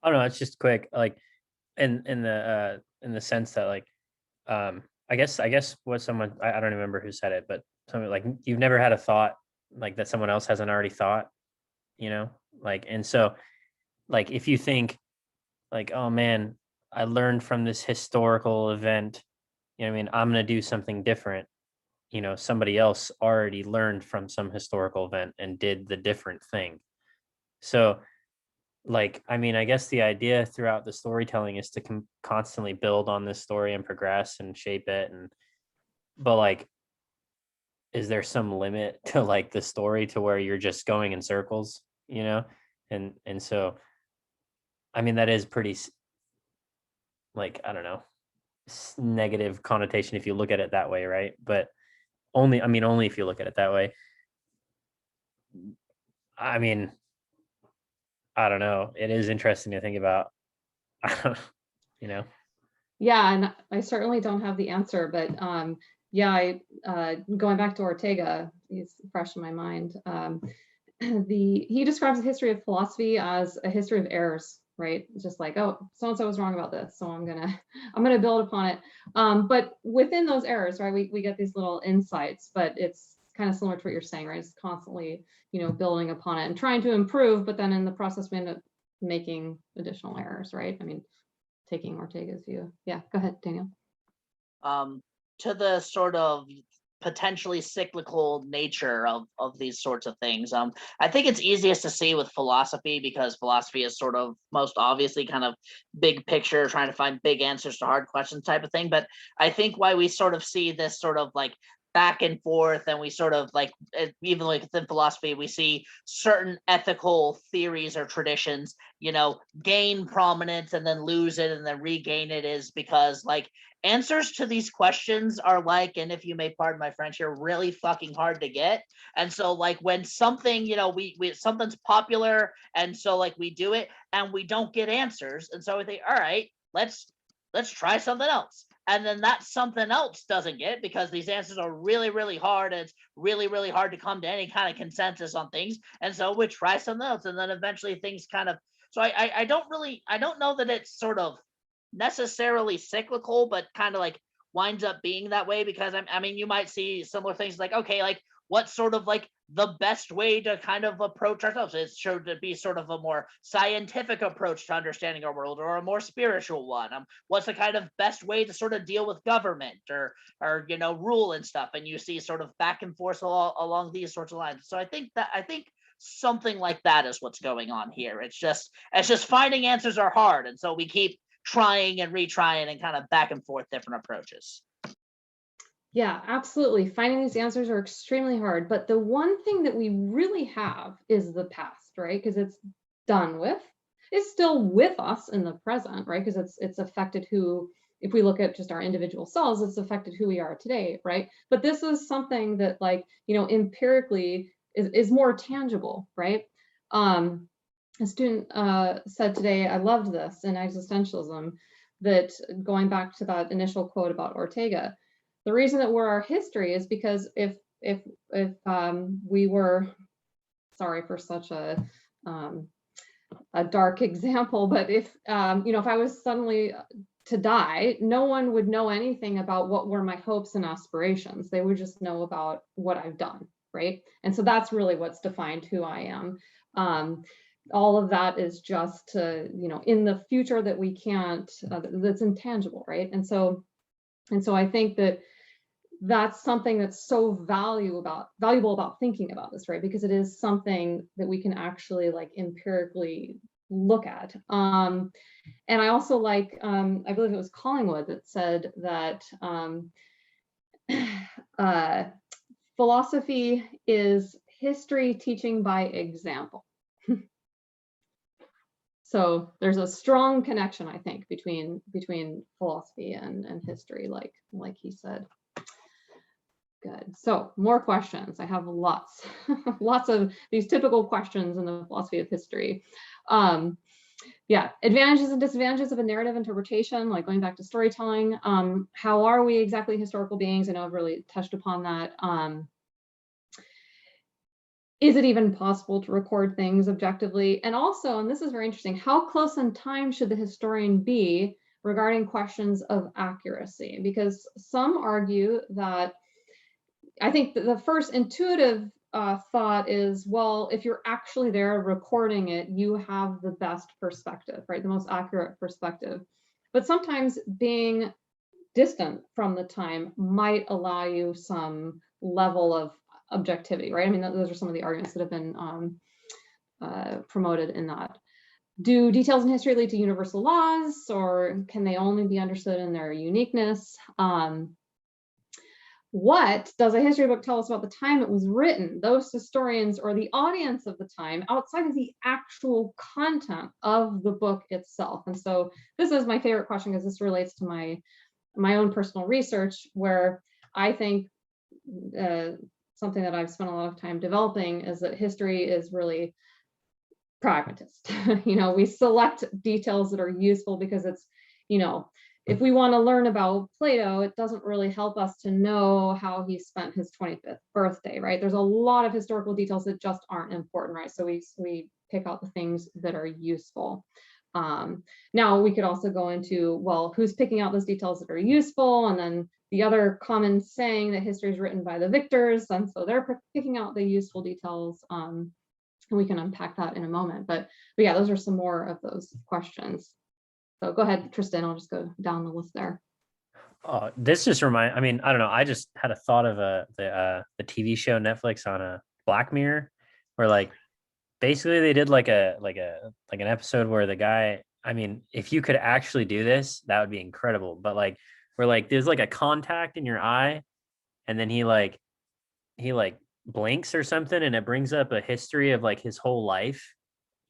Oh no, it's just quick. Like in the sense that like I guess what someone I don't remember who said it, but something like you've never had a thought like that someone else hasn't already thought, you know? Like, and so like if you think like, oh man, I learned from this historical event, you know what I mean, I'm gonna do something different. You know, somebody else already learned from some historical event and did the different thing. So like, I mean, I guess the idea throughout the storytelling is to constantly build on this story and progress and shape it. And, but like, is there some limit to like the story to where you're just going in circles, you know? And so, I mean, that is pretty like, I don't know, negative connotation if you look at it that way, right? But only if you look at it that way. I mean, I don't know. It is interesting to think about, you know? Yeah, and I certainly don't have the answer, but yeah, going back to Ortega, he's fresh in my mind. He describes the history of philosophy as a history of errors, right? It's just like, oh, so-and-so was wrong about this, so I'm gonna build upon it. But within those errors, right, we get these little insights, but it's kind of similar to what you're saying, right? It's constantly, you know, building upon it and trying to improve, but then in the process we end up making additional errors, right? I mean, taking Ortega's view. Yeah, go ahead, Daniel. To the sort of potentially cyclical nature of these sorts of things. I think it's easiest to see with philosophy because philosophy is sort of most obviously kind of big picture, trying to find big answers to hard questions type of thing. But I think why we sort of see this sort of like back and forth, and we sort of like, even like within philosophy, we see certain ethical theories or traditions, gain prominence and then lose it and then regain it, is because like answers to these questions are like, and if you may pardon my French here, really fucking hard to get. And so like when something, we something's popular, and so like we do it and we don't get answers, and so we think, all right, let's try something else. And then that something else doesn't get, because these answers are really, really hard. And it's really, really hard to come to any kind of consensus on things. And so we try something else. And then eventually things kind of, so I don't know that it's sort of necessarily cyclical, but kind of like winds up being that way, because I mean, you might see similar things like, okay, like what's sort of like the best way to kind of approach ourselves? It's sure to be sort of a more scientific approach to understanding our world, or a more spiritual one. What's the kind of best way to sort of deal with government or rule and stuff? And you see sort of back and forth along these sorts of lines. So I think something like that is what's going on here. It's just finding answers are hard, and so we keep trying and retrying and kind of back and forth different approaches. Yeah, absolutely. Finding these answers are extremely hard, but the one thing that we really have is the past, right? Because it's done with. It's still with us in the present, right? Because it's affected who, if we look at just our individual selves, it's affected who we are today, right? But this is something that, like, empirically is more tangible, right? A student said today, I loved this in existentialism, that going back to that initial quote about Ortega, the reason that we're our history is because if we were, sorry for such a dark example, but if if I was suddenly to die, no one would know anything about what were my hopes and aspirations. They would just know about what I've done, right? And so that's really what's defined who I am. All of that is just in the future that we can't, that's intangible, right? And so I think that that's something that's so valuable about thinking about this, right? Because it is something that we can actually like empirically look at. And I also like, I believe it was Collingwood that said that philosophy is history teaching by example. So there's a strong connection, I think, between philosophy and history, like he said. Good. So more questions. I have lots, lots of these typical questions in the philosophy of history. Yeah, advantages and disadvantages of a narrative interpretation, like going back to storytelling. How are we exactly historical beings? I know I've really touched upon that. Is it even possible to record things objectively? And also, and this is very interesting, how close in time should the historian be regarding questions of accuracy? Because some argue that, I think the first intuitive thought is, well, if you're actually there recording it, you have the best perspective, right? The most accurate perspective. But sometimes being distant from the time might allow you some level of objectivity, right? I mean, those are some of the arguments that have been promoted in that. Do details in history lead to universal laws, or can they only be understood in their uniqueness? What does a history book tell us about the time it was written, those historians or the audience of the time, outside of the actual content of the book itself? And so this is my favorite question, because this relates to my own personal research, where I think something that I've spent a lot of time developing is that history is really pragmatist. We select details that are useful because it's, if we want to learn about Plato, it doesn't really help us to know how he spent his 25th birthday, right? There's a lot of historical details that just aren't important, right? So we pick out the things that are useful. Now we could also go into, well, who's picking out those details that are useful? And then the other common saying that history is written by the victors, and so they're picking out the useful details. And we can unpack that in a moment. But yeah, those are some more of those questions. So go ahead, Tristan, I'll just go down the list there. Oh, this just I mean, I don't know. I just had a thought of the TV show Netflix on a Black Mirror, where like basically they did like an episode where the guy, I mean, if you could actually do this, that would be incredible. But like, where like there's like a contact in your eye, and then he like blinks or something, and it brings up a history of like his whole life,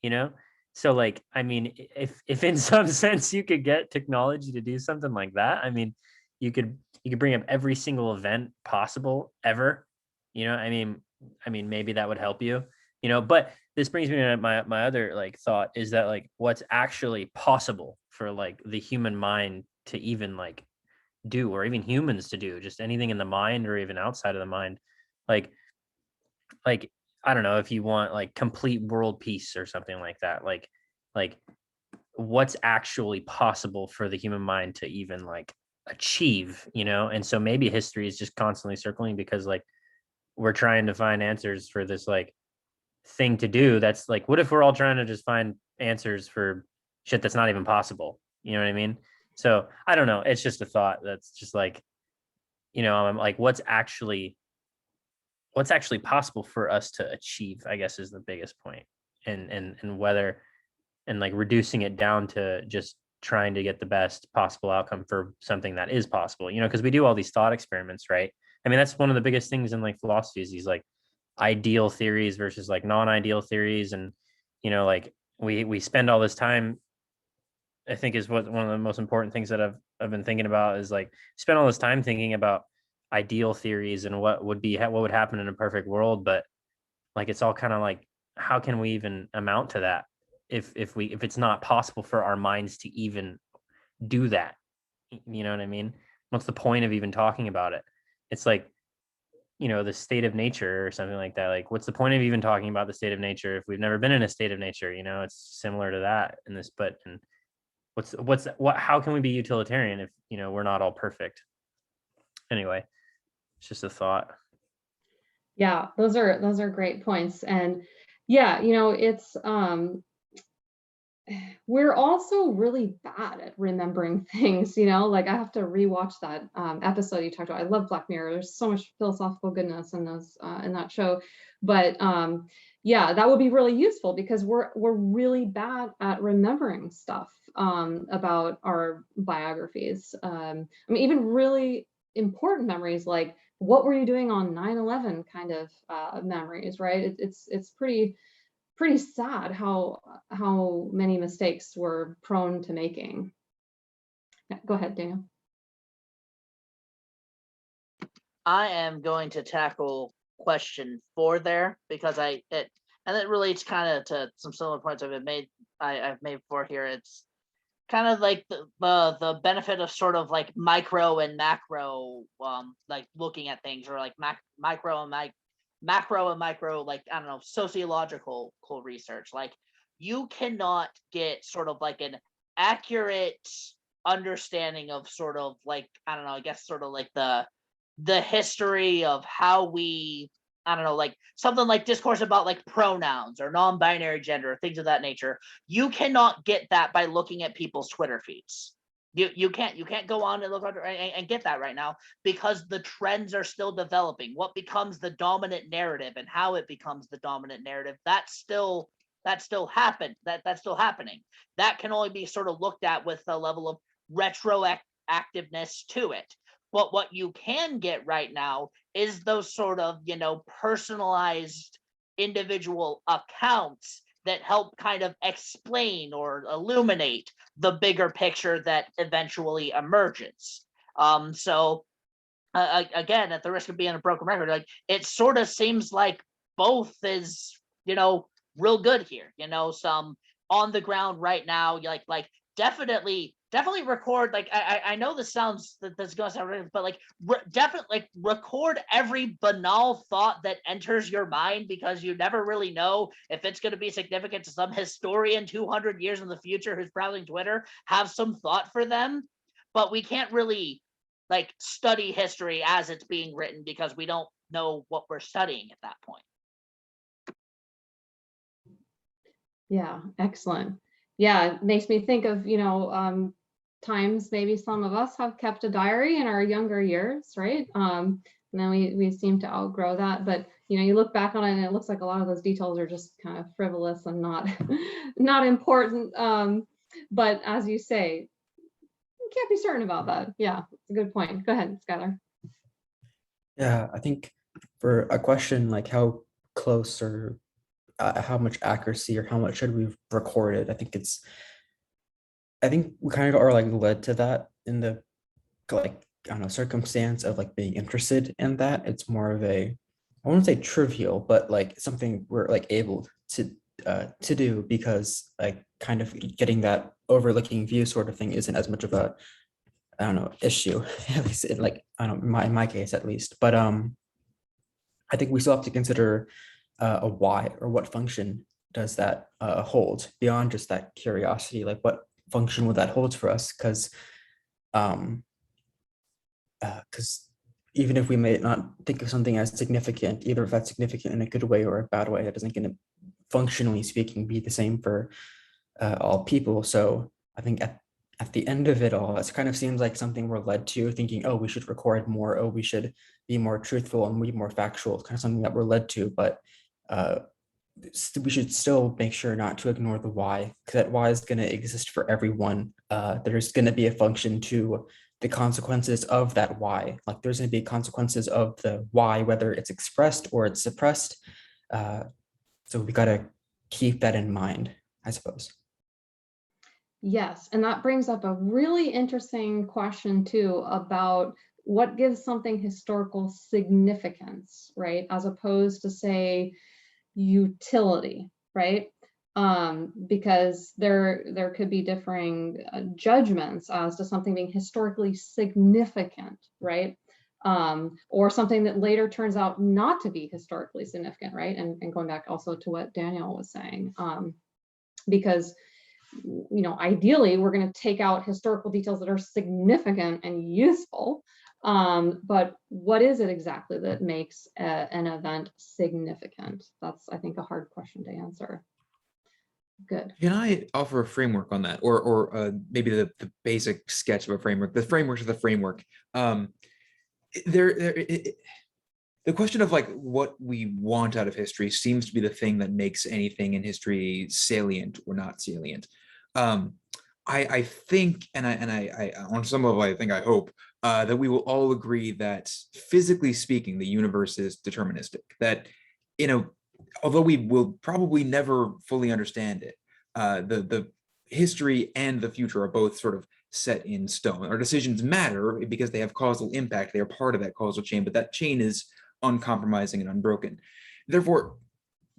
you know? So like, I mean, if in some sense you could get technology to do something like that, I mean, you could bring up every single event possible ever, you know? I mean, maybe that would help you, you know, but this brings me to my other like thought is that like what's actually possible for like the human mind to even like do, or even humans to do, just anything in the mind or even outside of the mind. Like like I don't know, if you want like complete world peace or something like that, like what's actually possible for the human mind to even like achieve, you know? And so maybe history is just constantly circling because like we're trying to find answers for this like thing to do that's like, what if we're all trying to just find answers for shit that's not even possible? You know what I mean? So I don't know. It's just a thought that's just like, you know, I'm like, what's actually possible for us to achieve, I guess, is the biggest point. And whether, and like reducing it down to just trying to get the best possible outcome for something that is possible, you know, because we do all these thought experiments, right? I mean, that's one of the biggest things in like philosophy is these like ideal theories versus like non-ideal theories. And, you know, like we spend all this time, I think is what one of the most important things that I've been thinking about is like spend all this time thinking about ideal theories and what would happen in a perfect world. But like, it's all kind of like, how can we even amount to that if it's not possible for our minds to even do that? You know what I mean? What's the point of even talking about it? It's like, you know, the state of nature or something like that. Like, what's the point of even talking about the state of nature if we've never been in a state of nature? You know, it's similar to that in this, but and how can we be utilitarian if, you know, we're not all perfect? Anyway, it's just a thought. Yeah, those are great points. And yeah, you know, it's we're also really bad at remembering things, you know, like I have to rewatch that episode you talked about. I love Black Mirror. There's so much philosophical goodness in those in that show. But yeah, that would be really useful because we're really bad at remembering stuff about our biographies. I mean, even really important memories like what were you doing on 9/11 kind of memories, right? It's pretty sad how many mistakes we're prone to making. Yeah, go ahead, Daniel. I am going to tackle question 4 there because it relates kind of to some similar points I've made before here. It's kind of like the benefit of sort of like micro and macro like looking at things, or like macro and micro, like, I don't know, sociological research. Like, you cannot get sort of like an accurate understanding of sort of like, I don't know, I guess sort of like the history of how we, I don't know, like something like discourse about like pronouns or non-binary gender, things of that nature. You cannot get that by looking at people's Twitter feeds. You can't go on and look under and get that right now because the trends are still developing. What becomes the dominant narrative and how it becomes the dominant narrative, that's still happening. That can only be sort of looked at with a level of retroactiveness to it. But what you can get right now is those sort of, you know, personalized individual accounts that help kind of explain or illuminate the bigger picture that eventually emerges. So again, at the risk of being a broken record, like, it sort of seems like both is, you know, real good here. You know, some on the ground right now, like definitely record, like, I know this sounds, that's gonna sound weird, but like definitely like record every banal thought that enters your mind, because you never really know if it's going to be significant to some historian 200 years in the future who's browsing Twitter, have some thought for them. But we can't really like study history as it's being written because we don't know what we're studying at that point. Yeah, excellent. Yeah, it makes me think of, you know, times maybe some of us have kept a diary in our younger years, right? And then we seem to outgrow that. But, you know, you look back on it and it looks like a lot of those details are just kind of frivolous and not not important. But as you say, you can't be certain about that. Yeah, it's a good point. Go ahead, Skylar. Yeah, I think for a question like how close or how much accuracy or how much should we record it, I think we kind of are like led to that in the like I don't know circumstance of like being interested in that. It's more of a I won't say trivial, but like something we're like able to do because like kind of getting that overlooking view sort of thing isn't as much of a I don't know issue at least in like I don't in my case at least. But I think we still have to consider a why or what function does that hold beyond just that curiosity. Like what function would that hold for us? Um, because even if we may not think of something as significant, either if that's significant in a good way or a bad way, that doesn't going to functionally speaking be the same for all people. So I think at the end of it all, it kind of seems like something we're led to thinking, oh, we should record more, oh, we should be more truthful and be more factual. It's kind of something that we're led to, but uh, we should still make sure not to ignore the why, because that why is going to exist for everyone. There's going to be a function to the consequences of that why. Like there's going to be consequences of the why, whether it's expressed or it's suppressed. So we got to keep that in mind, I suppose. Yes, and that brings up a really interesting question too about what gives something historical significance, right? As opposed to say utility, right? Because there could be differing judgments as to something being historically significant, right? Or something that later turns out not to be historically significant, right? And going back also to what Daniel was saying, because ideally we're going to take out historical details that are significant and useful, but what is it exactly that makes an event significant? That's, I think, a hard question to answer. Good. Can I offer a framework on that, or maybe the basic sketch of a framework? The framework of the framework. The question of like what we want out of history seems to be the thing that makes anything in history salient or not salient. I think, and I on some level, I hope that we will all agree that physically speaking, the universe is deterministic. That, although we will probably never fully understand it, the history and the future are both sort of set in stone. Our decisions matter because they have causal impact. They are part of that causal chain, but that chain is uncompromising and unbroken. Therefore,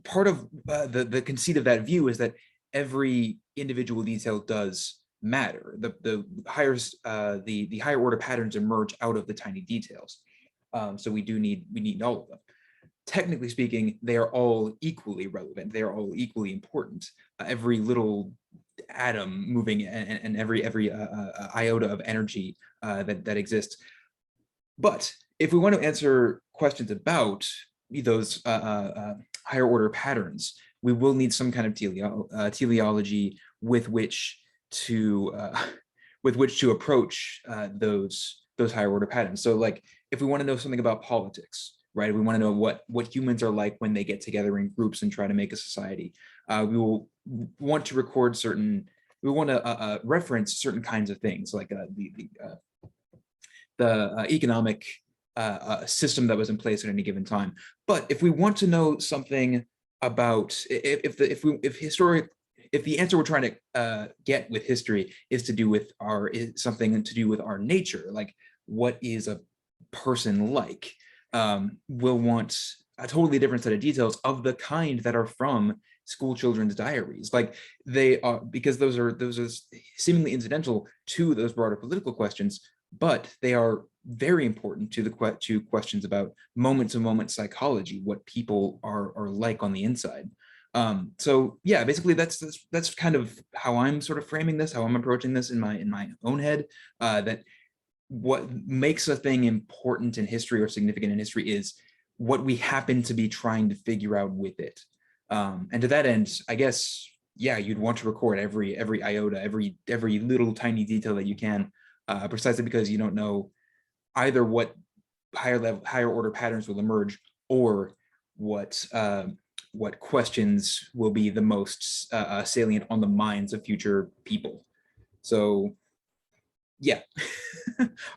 part of the conceit of that view is that every individual detail does matter. The higher order patterns emerge out of the tiny details. So we need all of them. Technically speaking, they are all equally relevant. They are all equally important. Every little atom moving and every iota of energy that exists. But if we want to answer questions about those higher order patterns, we will need some kind of teleology with which to approach those higher order patterns. So, like, if we want to know something about politics, right? We want to know what humans are like when they get together in groups and try to make a society. We will want to record certain. We want to reference certain kinds of things, like the economic system that was in place at any given time. But if we want to know something about if the answer we're trying to get with history is to do with something to do with our nature, like what is a person like, we'll want a totally different set of details of the kind that are from school children's diaries. Like they are, because those are seemingly incidental to those broader political questions, but they are very important to questions about moment-to-moment psychology, what people are like on the inside. So yeah, basically that's kind of how I'm sort of framing this, how I'm approaching this in my own head. That what makes a thing important in history or significant in history is what we happen to be trying to figure out with it. And to that end, I guess, yeah, you'd want to record every iota, every little tiny detail that you can, precisely because you don't know either what higher order patterns will emerge, or what questions will be the most salient on the minds of future people. So yeah,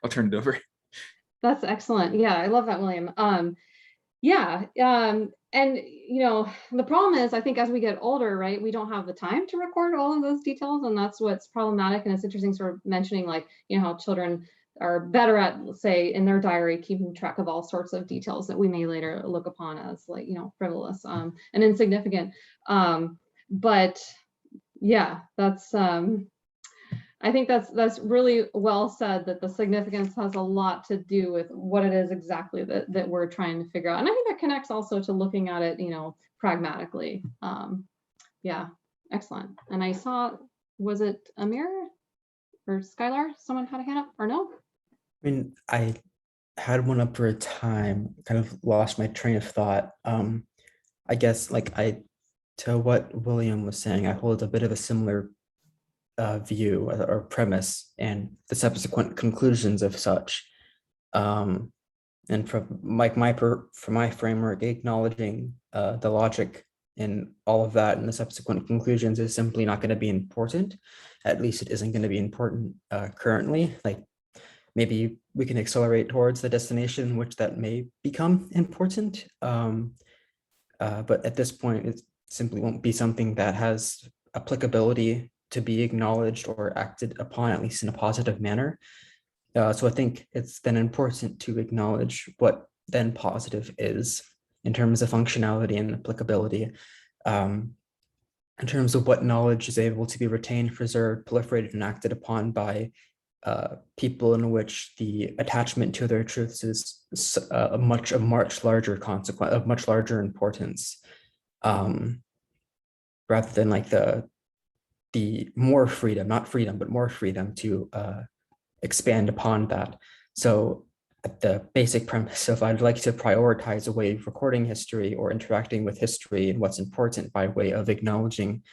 I'll turn it over. That's excellent. Yeah, I love that, William. Yeah, and the problem is, I think as we get older, right, we don't have the time to record all of those details, and that's what's problematic. And it's interesting sort of mentioning, like, how children are better at, let's say, in their diary, keeping track of all sorts of details that we may later look upon as, like, frivolous and insignificant. But yeah, that's I think that's really well said, that the significance has a lot to do with what it is exactly that we're trying to figure out. And I think that connects also to looking at it, pragmatically. Yeah, excellent. And I saw, was it Amir or Skylar? Someone had a hand up, or no? I mean, I had one up for a time, kind of lost my train of thought. I guess to what William was saying, I hold a bit of a similar view or premise and the subsequent conclusions of such. And from my framework, acknowledging the logic and all of that and the subsequent conclusions is simply not going to be important. At least it isn't going to be important currently. Like, maybe we can accelerate towards the destination in which that may become important. But at this point, it simply won't be something that has applicability to be acknowledged or acted upon, at least in a positive manner. So I think it's then important to acknowledge what then positive is in terms of functionality and applicability, in terms of what knowledge is able to be retained, preserved, proliferated, and acted upon by people in which the attachment to their truths is a much larger consequence, of much larger importance, rather than like the more freedom, not freedom, but more freedom to expand upon that. So at the basic premise of, I'd like to prioritize a way of recording history or interacting with history and what's important by way of acknowledging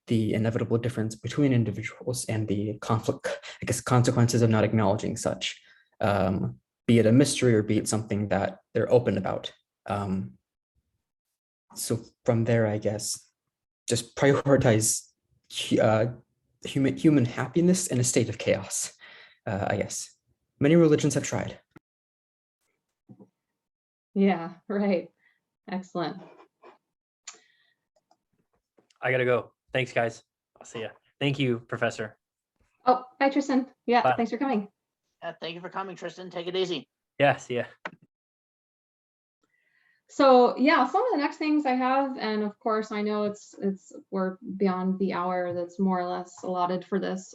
the inevitable difference between individuals and the consequences of not acknowledging such, be it a mystery or be it something that they're open about. So from there, I guess, just prioritize human happiness in a state of chaos, I guess. Many religions have tried. Yeah, right. Excellent. I gotta go. Thanks, guys. I'll see ya. Thank you, Professor. Oh, hi, Tristan. Yeah, Bye. thanks for coming. Thank you for coming, Tristan. Take it easy. Yeah, see ya. So yeah, some of the next things I have, and of course I know we're beyond the hour that's more or less allotted for this.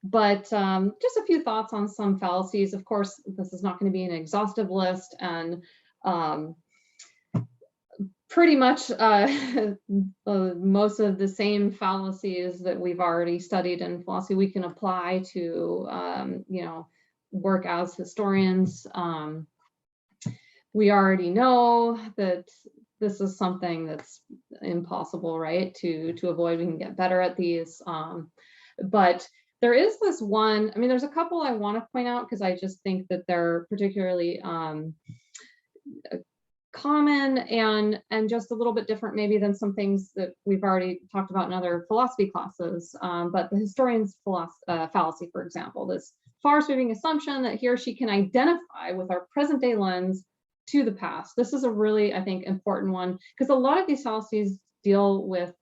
But just a few thoughts on some fallacies. Of course, this is not going to be an exhaustive list, and pretty much most of the same fallacies that we've already studied in philosophy we can apply to work as historians. We already know that this is something that's impossible, right, to avoid. We can get better at these, but there is this one. I mean, there's a couple I want to point out because I just think that they're particularly common and just a little bit different maybe than some things that we've already talked about in other philosophy classes. But the historian's fallacy, for example, this far-sweeping assumption that he or she can identify with our present day lens to the past. This is a really, I think, important one because a lot of these fallacies deal with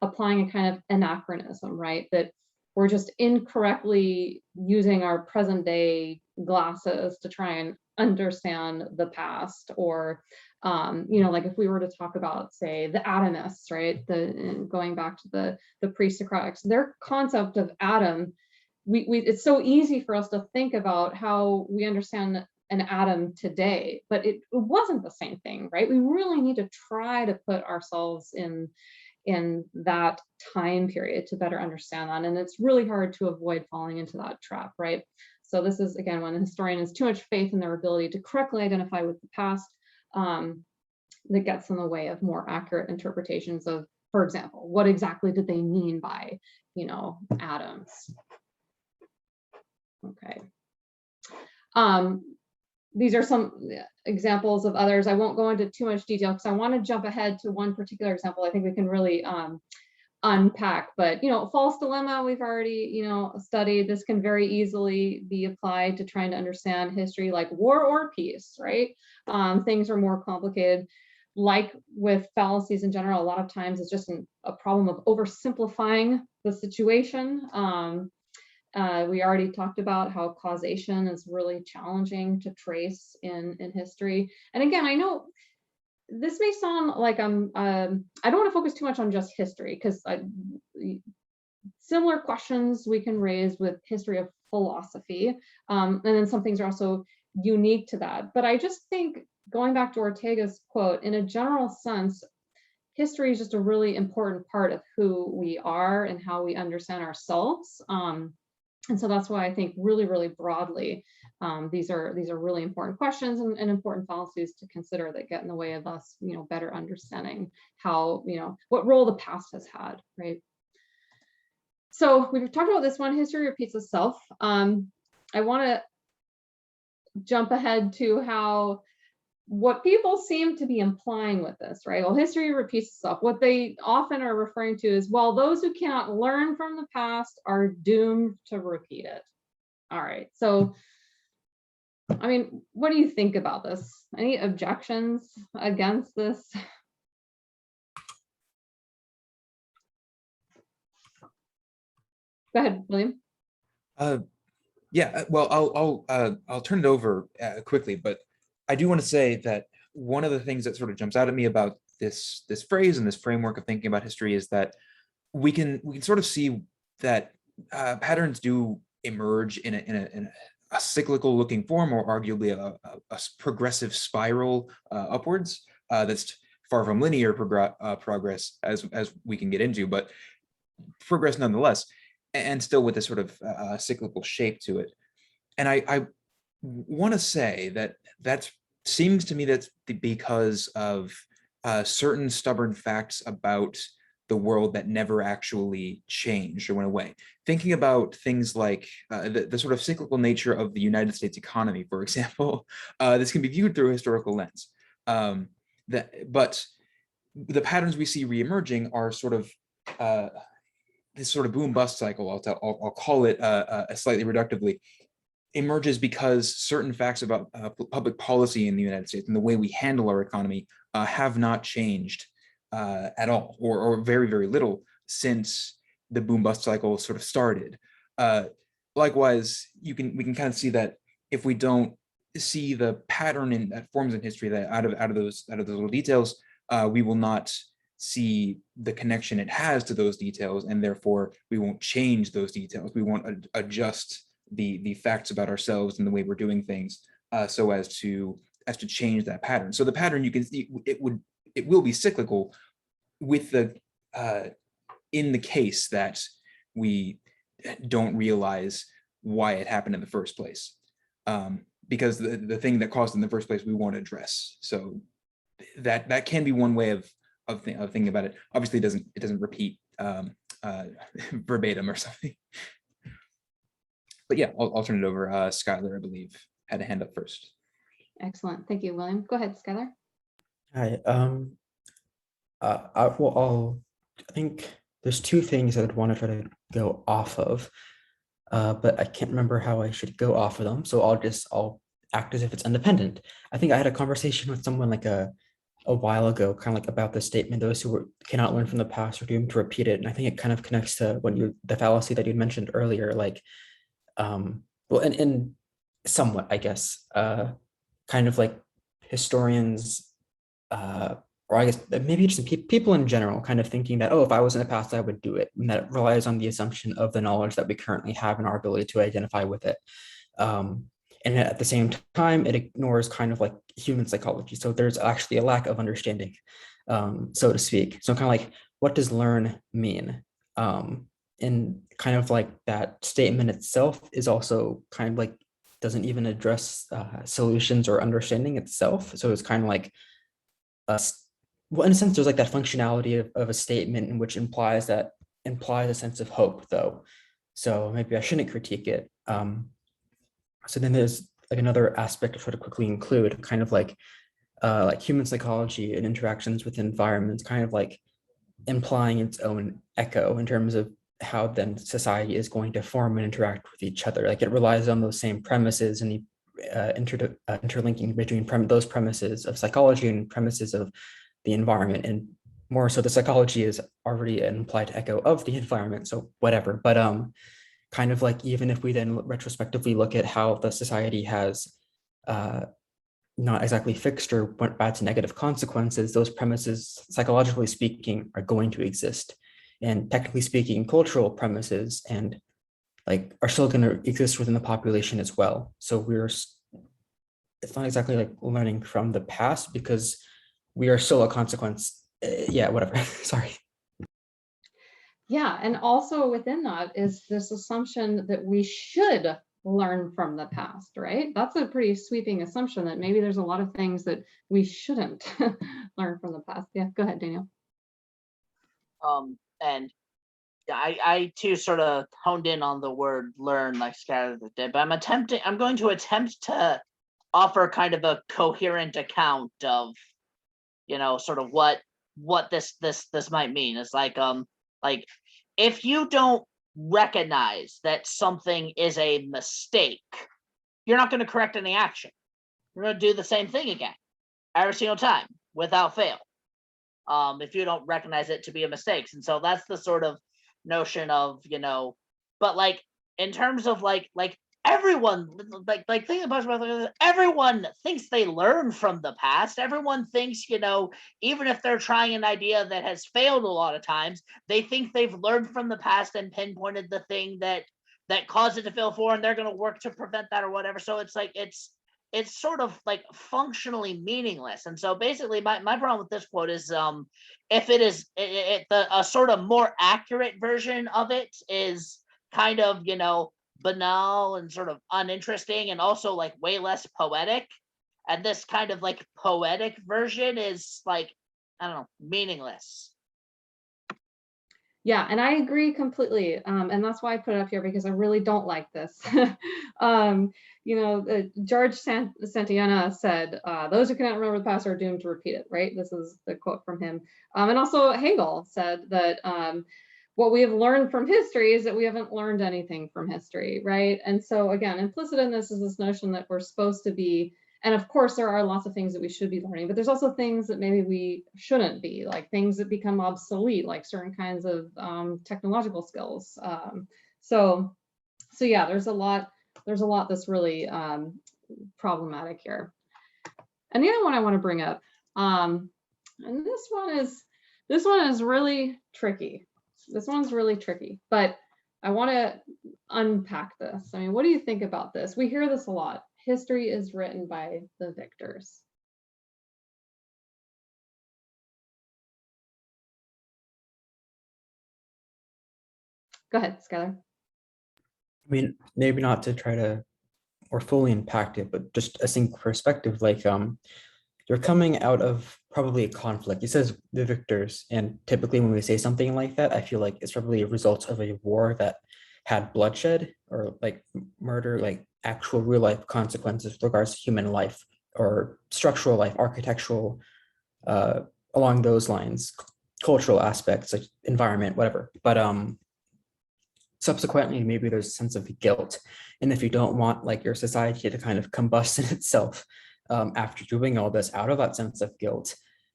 applying a kind of anachronism, right? That we're just incorrectly using our present day glasses to try and understand the past, or like if we were to talk about, say, the atomists, right? Going back to the pre-Socratics, their concept of atom, it's so easy for us to think about how we understand an atom today, but it wasn't the same thing, right? We really need to try to put ourselves in that time period to better understand that. And it's really hard to avoid falling into that trap, right? So this is, again, when a historian has too much faith in their ability to correctly identify with the past, that gets in the way of more accurate interpretations of, for example, what exactly did they mean by, atoms? Okay. These are some examples of others. I won't go into too much detail because I want to jump ahead to one particular example. I think we can really unpack. But, false dilemma, we've already, studied. This can very easily be applied to trying to understand history, like war or peace, right? Things are more complicated. Like with fallacies in general, a lot of times it's just a problem of oversimplifying the situation. We already talked about how causation is really challenging to trace in history. And again, I know this may sound like I don't want to focus too much on just history, because similar questions we can raise with history of philosophy, and then some things are also unique to that. But I just think, going back to Ortega's quote, in a general sense, history is just a really important part of who we are and how we understand ourselves. And so that's why I think really, really broadly, these are really important questions and important fallacies to consider that get in the way of us, better understanding how, what role the past has had, right? So we've talked about this one, history repeats itself. I want to jump ahead to what people seem to be implying with this, right? Well, history repeats itself. What they often are referring to is, well, those who cannot learn from the past are doomed to repeat it. All right. So, I mean, what do you think about this? Any objections against this? Go ahead, William. Yeah, well, I'll turn it over quickly, but I do want to say that one of the things that sort of jumps out at me about this phrase and this framework of thinking about history is that we can sort of see that patterns do emerge in a cyclical looking form, or arguably a progressive spiral upwards that's far from linear progress, as we can get into, but progress nonetheless, and still with this sort of cyclical shape to it. And I want to say that seems to me that's because of certain stubborn facts about the world that never actually changed or went away. Thinking about things like the sort of cyclical nature of the United States economy, for example, this can be viewed through a historical lens. But the patterns we see reemerging are sort of this sort of boom bust cycle. I'll call it slightly reductively, emerges because certain facts about public policy in the United States and the way we handle our economy have not changed at all, or very, very little since the boom bust cycle sort of started. Likewise, we can kind of see that if we don't see the pattern that forms in history, that out of those little details, we will not see the connection it has to those details, and therefore we won't change those details. We won't adjust the facts about ourselves and the way we're doing things so as to change that pattern. So the pattern, you can see, it will be cyclical with the in the case that we don't realize why it happened in the first place, because the thing that caused it in the first place we won't address. So that can be one way of thinking about it. Obviously, it doesn't repeat verbatim or something. But yeah, I'll turn it over. Skylar, I believe, had a hand up first. Excellent. Thank you, William. Go ahead, Skylar. Hi. I think there's two things I would want to try to go off of, but I can't remember how I should go off of them. So I'll act as if it's independent. I think I had a conversation with someone like a while ago, kind of like about the statement, those who cannot learn from the past are doomed to repeat it. And I think it kind of connects to the fallacy that you mentioned earlier, like, well, and somewhat, I guess, kind of like historians, or I guess maybe just people in general, kind of thinking that, oh, if I was in the past, I would do it. And that relies on the assumption of the knowledge that we currently have and our ability to identify with it. And at the same time, it ignores kind of like human psychology. So there's actually a lack of understanding, so to speak. So kind of like, what does learn mean? And kind of like that statement itself is also kind of like, doesn't even address solutions or understanding itself. So it's kind of like, well, in a sense, there's like that functionality of a statement in which implies a sense of hope, though. So maybe I shouldn't critique it. So then there's like another aspect to sort of quickly include, kind of like human psychology and interactions with environments, kind of like implying its own echo in terms of how then society is going to form and interact with each other. Like it relies on those same premises and the interlinking between those premises of psychology and premises of the environment. And more so the psychology is already an implied echo of the environment, so whatever. But kind of like, even if we then retrospectively look at how the society has not exactly fixed or went bad to negative consequences, those premises, psychologically speaking, are going to exist. And technically speaking, cultural premises and like are still going to exist within the population as well. So it's not exactly like learning from the past, because we are still a consequence. Yeah, whatever. Sorry. Yeah, and also within that is this assumption that we should learn from the past, right? That's a pretty sweeping assumption that maybe there's a lot of things that we shouldn't learn from the past. Yeah, go ahead, Daniel. And I too sort of honed in on the word learn, like Skylar did, but I'm going to attempt to offer kind of a coherent account of, sort of what this might mean. It's like if you don't recognize that something is a mistake, you're not going to correct any action. You're going to do the same thing again every single time without fail. If you don't recognize it to be a mistake. And so that's the sort of notion of, but like in terms of like everyone, like think about everyone thinks they learn from the past. Everyone thinks, even if they're trying an idea that has failed a lot of times, they think they've learned from the past and pinpointed the thing that caused it to fail forward, and they're going to work to prevent that or whatever. So it's like it's sort of like functionally meaningless. And so basically my problem with this quote is if it is a sort of more accurate version of it is kind of, banal and sort of uninteresting and also like way less poetic. And this kind of like poetic version is like, I don't know, meaningless. Yeah, and I agree completely. And that's why I put it up here, because I really don't like this. George Santayana said, those who cannot remember the past are doomed to repeat it, right? This is the quote from him. And also Hegel said that what we have learned from history is that we haven't learned anything from history, right? And so again, implicit in this is this notion that we're supposed to be, and of course there are lots of things that we should be learning, but there's also things that maybe we shouldn't be, like things that become obsolete, like certain kinds of technological skills. So yeah, there's a lot that's really problematic here. And the other one I want to bring up, and this one is really tricky. This one's really tricky, but I want to unpack this. I mean, what do you think about this? We hear this a lot. History is written by the victors. Go ahead, Skylar. I mean, maybe not to try to or fully impact it, but just a single perspective, like you're coming out of probably a conflict. It says the victors, and typically when we say something like that, I feel like it's probably a result of a war that had bloodshed or like murder, like actual real life consequences with regards to human life or structural life, architectural, along those lines, cultural aspects like environment, whatever. But subsequently, maybe there's a sense of guilt. And if you don't want like your society to kind of combust in itself after doing all this out of that sense of guilt,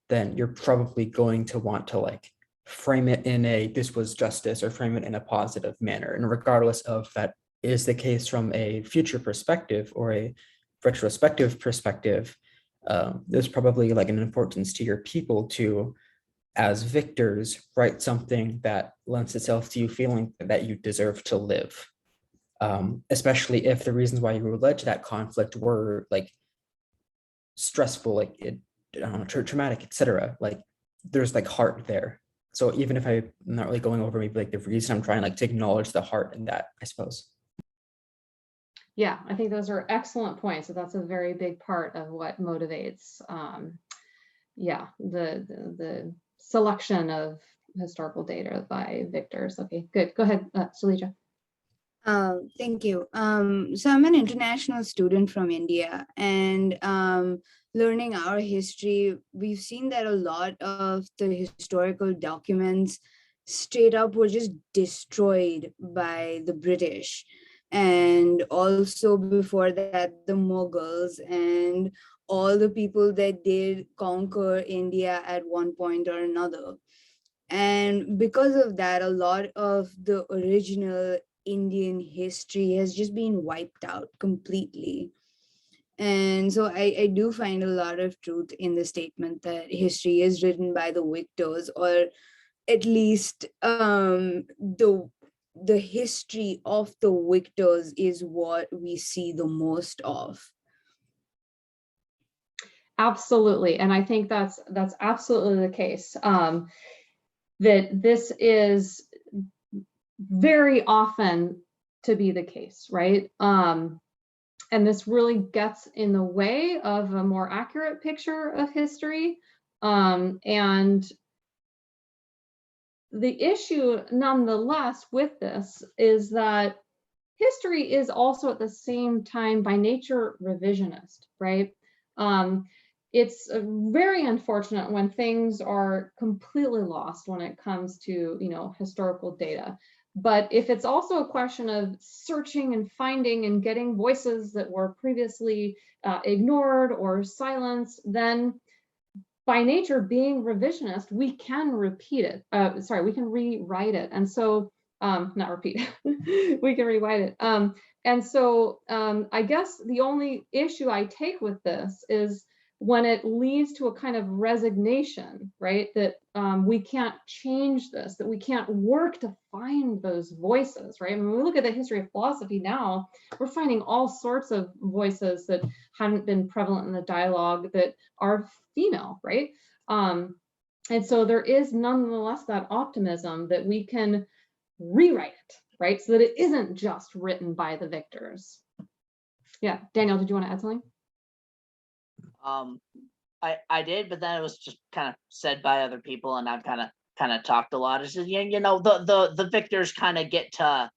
then you're probably going to want to like frame it in a this was justice or frame it in a positive manner. And regardless of that is the case from a future perspective or a retrospective perspective, there's probably like an importance to your people to, as victors, write something that lends itself to you feeling that you deserve to live. Especially if the reasons why you were led to that conflict were like stressful, like traumatic, etc. Like there's like heart there. So even if I'm not really going over maybe like the reason, I'm trying like to acknowledge the heart in that, I suppose. Yeah, I think those are excellent points. So that's a very big part of what motivates, the selection of historical data by victors. Okay, good. Go ahead, Salija. Thank you. So I'm an international student from India, and learning our history, we've seen that a lot of the historical documents straight up were just destroyed by the British. And also before that, the Mughals and all the people that did conquer India at one point or another. And because of that, a lot of the original Indian history has just been wiped out completely. And so I do find a lot of truth in the statement that history is written by the victors, or at least the history of the victors is what we see the most of. Absolutely, and I think that's absolutely the case. That this is very often to be the case, right? And this really gets in the way of a more accurate picture of history. And the issue, nonetheless, with this is that history is also at the same time by nature revisionist, right? It's very unfortunate when things are completely lost when it comes to, you know, historical data. But if it's also a question of searching and finding and getting voices that were previously ignored or silenced, then by nature being revisionist, we can repeat it. We can rewrite it. And so, not repeat, we can rewrite it. And so I guess the only issue I take with this is when it leads to a kind of resignation, right? That we can't change this, that we can't work to find those voices, right? When we look at the history of philosophy now, we're finding all sorts of voices that hadn't been prevalent in the dialogue that are female, right? And so there is nonetheless that optimism that we can rewrite it, right? So that it isn't just written by the victors. Yeah, Daniel, did you want to add something? I did, but then it was just kind of said by other people, and I've kind of talked a lot. It's just, you know, the victors kind of get to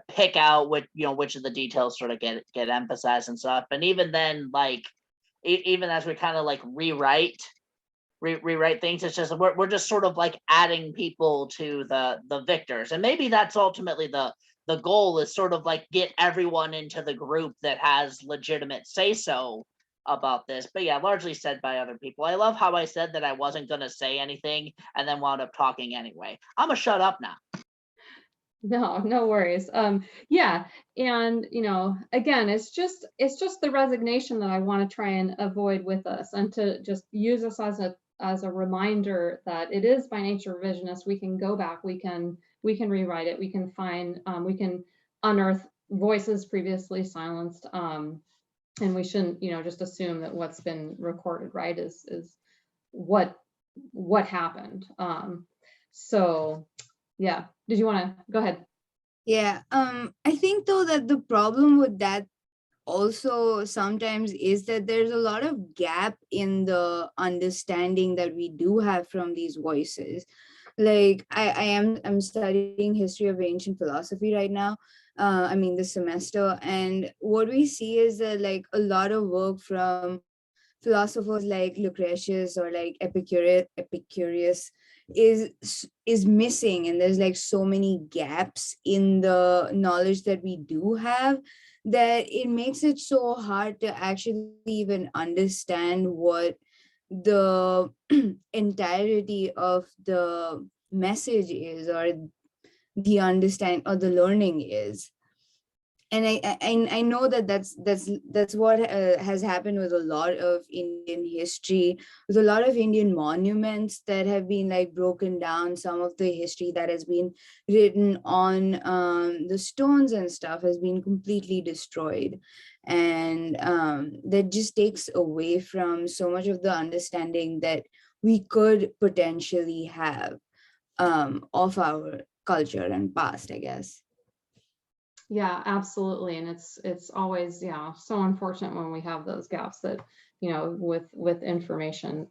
pick out which, you know, which of the details sort of get emphasized and stuff. And even then, like, even as we kind of like rewrite things, it's just we're just sort of like adding people to the victors, and maybe that's ultimately the goal, is sort of like get everyone into the group that has legitimate say so about this. But yeah, largely said by other people. I love how I said that I wasn't going to say anything and then wound up talking anyway. I'm gonna shut up now. No worries. Yeah, and you know, again, it's just the resignation that I want to try and avoid with us, and to just use this as a reminder that it is by nature revisionist. We can go back, we can rewrite it, we can find, we can unearth voices previously silenced, and we shouldn't, you know, just assume that what's been recorded, right, is what happened. So yeah, did you want to go ahead? Yeah, I think though that the problem with that also sometimes is that there's a lot of gap in the understanding that we do have from these voices. Like I'm studying history of ancient philosophy right now, I mean this semester, and what we see is that like a lot of work from philosophers like Lucretius or like Epicurus is missing, and there's like so many gaps in the knowledge that we do have that it makes it so hard to actually even understand what the entirety of the message is, or the understand or the learning is. And I know that that's what has happened with a lot of Indian history, with a lot of Indian monuments that have been like broken down. Some of the history that has been written on the stones and stuff has been completely destroyed, and that just takes away from so much of the understanding that we could potentially have of our culture and past, I guess. Yeah, absolutely. And it's always, yeah, so unfortunate when we have those gaps that, you know, with information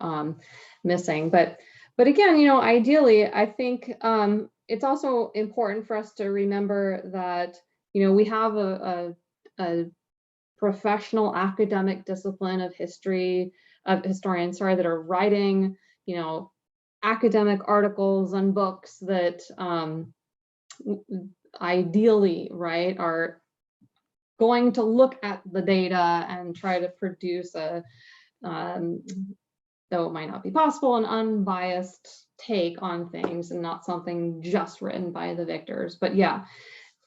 missing. But again, you know, ideally, I think it's also important for us to remember that, you know, we have a professional academic discipline of historians, sorry, that are writing, you know, academic articles and books that ideally, right, are going to look at the data and try to produce a, though it might not be possible, an unbiased take on things and not something just written by the victors. But yeah,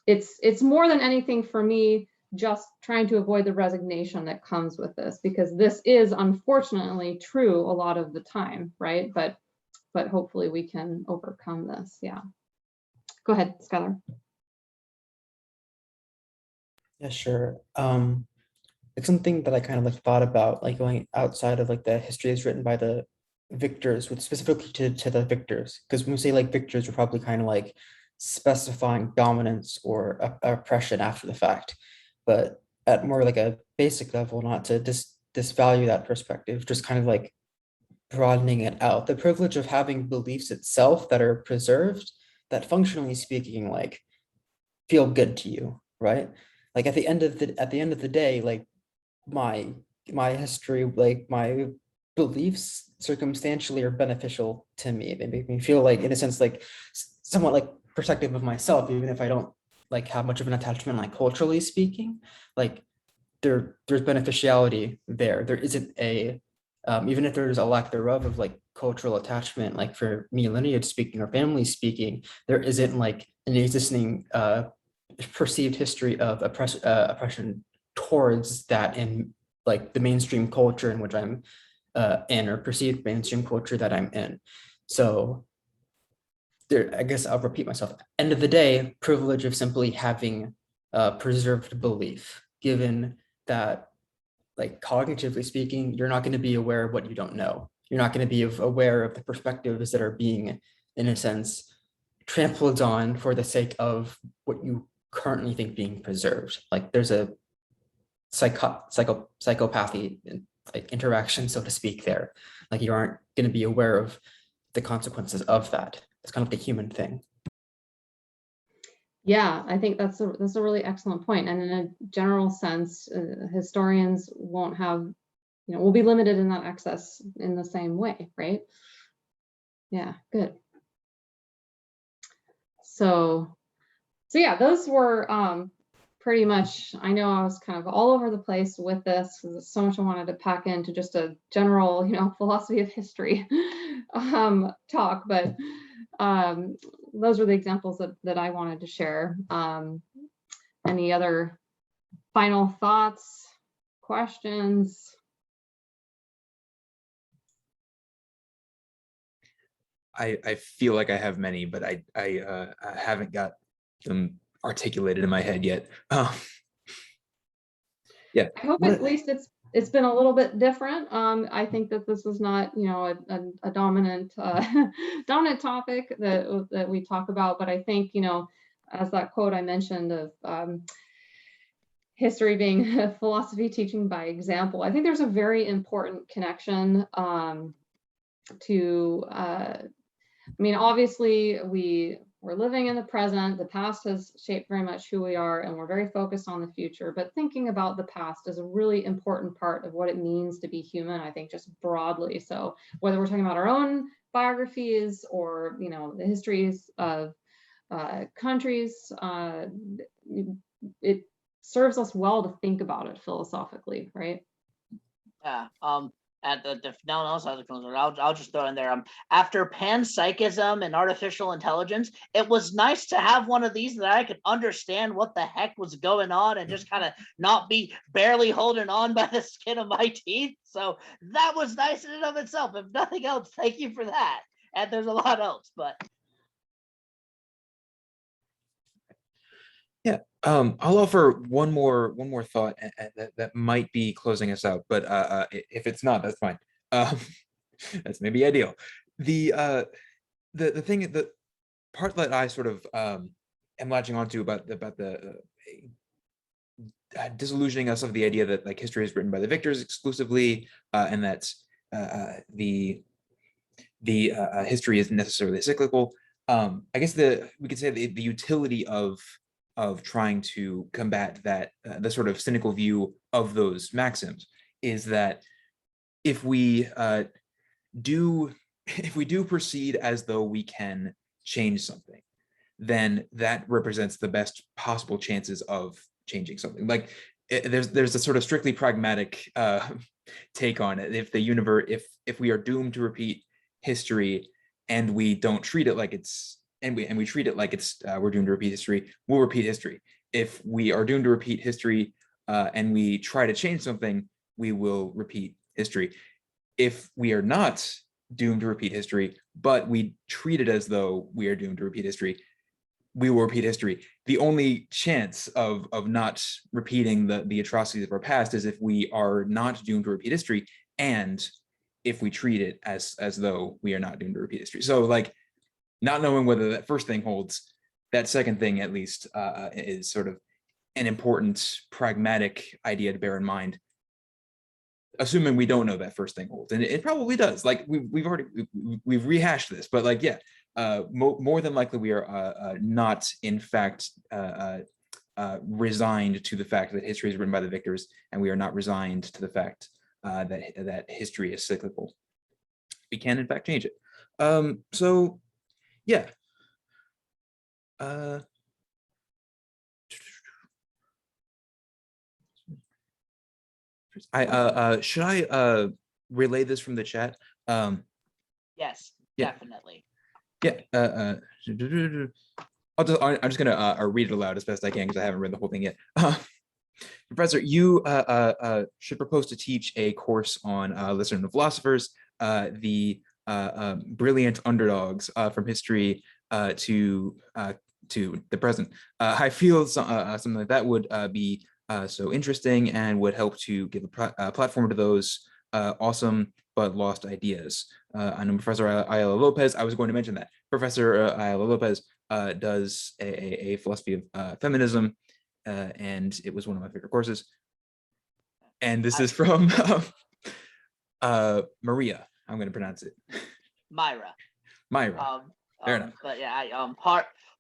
it's more than anything for me, just trying to avoid the resignation that comes with this, because this is unfortunately true a lot of the time, right? But hopefully we can overcome this. Yeah. Go ahead, Skylar. Yeah, sure. It's something that I kind of like thought about, like going outside of like the history is written by the victors, with specifically to the victors. Because when we say like victors, we're probably kind of like specifying dominance or oppression after the fact. But at more like a basic level, not to disvalue that perspective, just kind of like broadening it out. The privilege of having beliefs itself that are preserved, that functionally speaking, like feel good to you, right? Like at the end of the day, like my history, like my beliefs circumstantially are beneficial to me. They make me feel like, in a sense, like somewhat like protective of myself, even if I don't like have much of an attachment, like culturally speaking. Like there's beneficiality there. There isn't a even if there's a lack thereof of like cultural attachment, like for me, lineage speaking or family speaking, there isn't like an existing perceived history of oppression towards that in like the mainstream culture in which I'm in, or perceived mainstream culture that I'm in. So there, I guess I'll repeat myself. End of the day, privilege of simply having preserved belief, given that, like cognitively speaking, you're not going to be aware of what you don't know. You're not going to be aware of the perspectives that are being, in a sense, trampled on for the sake of what you currently think being preserved. Like there's a psychopathy like interaction, so to speak, there. Like you aren't going to be aware of the consequences of that. It's kind of the human thing. Yeah, I think that's a really excellent point. And in a general sense, historians won't have, you know, will be limited in that access in the same way, right? Yeah, good. So yeah, those were pretty much, I know I was kind of all over the place with this, because there's so much I wanted to pack into just a general, you know, philosophy of history talk, but those were the examples that I wanted to share. Any other final thoughts, questions? I feel like I have many, but I haven't got them articulated in my head yet. Yeah. I hope at least it's been a little bit different. I think that this is not, you know, a dominant dominant topic that we talk about, but I think, you know, as that quote I mentioned of history being philosophy teaching by example, I think there's a very important connection to I mean, obviously we're living in the present. The past has shaped very much who we are, and we're very focused on the future, but thinking about the past is a really important part of what it means to be human, I think, just broadly. So whether we're talking about our own biographies or, you know, the histories of countries, it serves us well to think about it philosophically, right? Yeah. At if no one else has a concern, I'll just throw in there. After panpsychism and artificial intelligence, it was nice to have one of these that I could understand what the heck was going on and just kind of not be barely holding on by the skin of my teeth. So that was nice in and of itself. If nothing else, thank you for that. And there's a lot else, but Yeah, I'll offer one more thought that might be closing us out, but if it's not, that's fine. That's maybe ideal. The thing, the part that I sort of am latching onto about the disillusioning us of the idea that like history is written by the victors exclusively, and that the history isn't necessarily cyclical. I guess we could say the utility of of trying to combat that, the sort of cynical view of those maxims, is that if we do proceed as though we can change something, then that represents the best possible chances of changing something. Like there's a sort of strictly pragmatic take on it. If the universe, if we are doomed to repeat history and we don't treat it like it's, and we treat it like it's we're doomed to repeat history, we'll repeat history. If we are doomed to repeat history and we try to change something, we will repeat history. If we are not doomed to repeat history, but we treat it as though we are doomed to repeat history, we will repeat history. The only chance of not repeating the atrocities of our past is if we are not doomed to repeat history, and if we treat it as though we are not doomed to repeat history. So like, not knowing whether that first thing holds, that second thing at least is sort of an important pragmatic idea to bear in mind, assuming we don't know that first thing holds, and it probably does. Like we've rehashed this, but like, yeah, more than likely we are not in fact resigned to the fact that history is written by the victors, and we are not resigned to the fact that history is cyclical. We can in fact change it. So yeah. Should I relay this from the chat? Yes, Yeah. definitely. Yeah. I'm just gonna read it aloud as best I can because I haven't read the whole thing yet. Professor, you should propose to teach a course on Listening to Philosophers, the brilliant underdogs from history to the present. I feel something like that would be so interesting and would help to give a platform to those awesome but lost ideas. I know Professor Ayala Lopez, I was going to mention that. Professor Ayala Lopez does a philosophy of feminism, and it was one of my favorite courses. And this is from Maria. I'm going to pronounce it. Myra. Fair enough. But yeah, I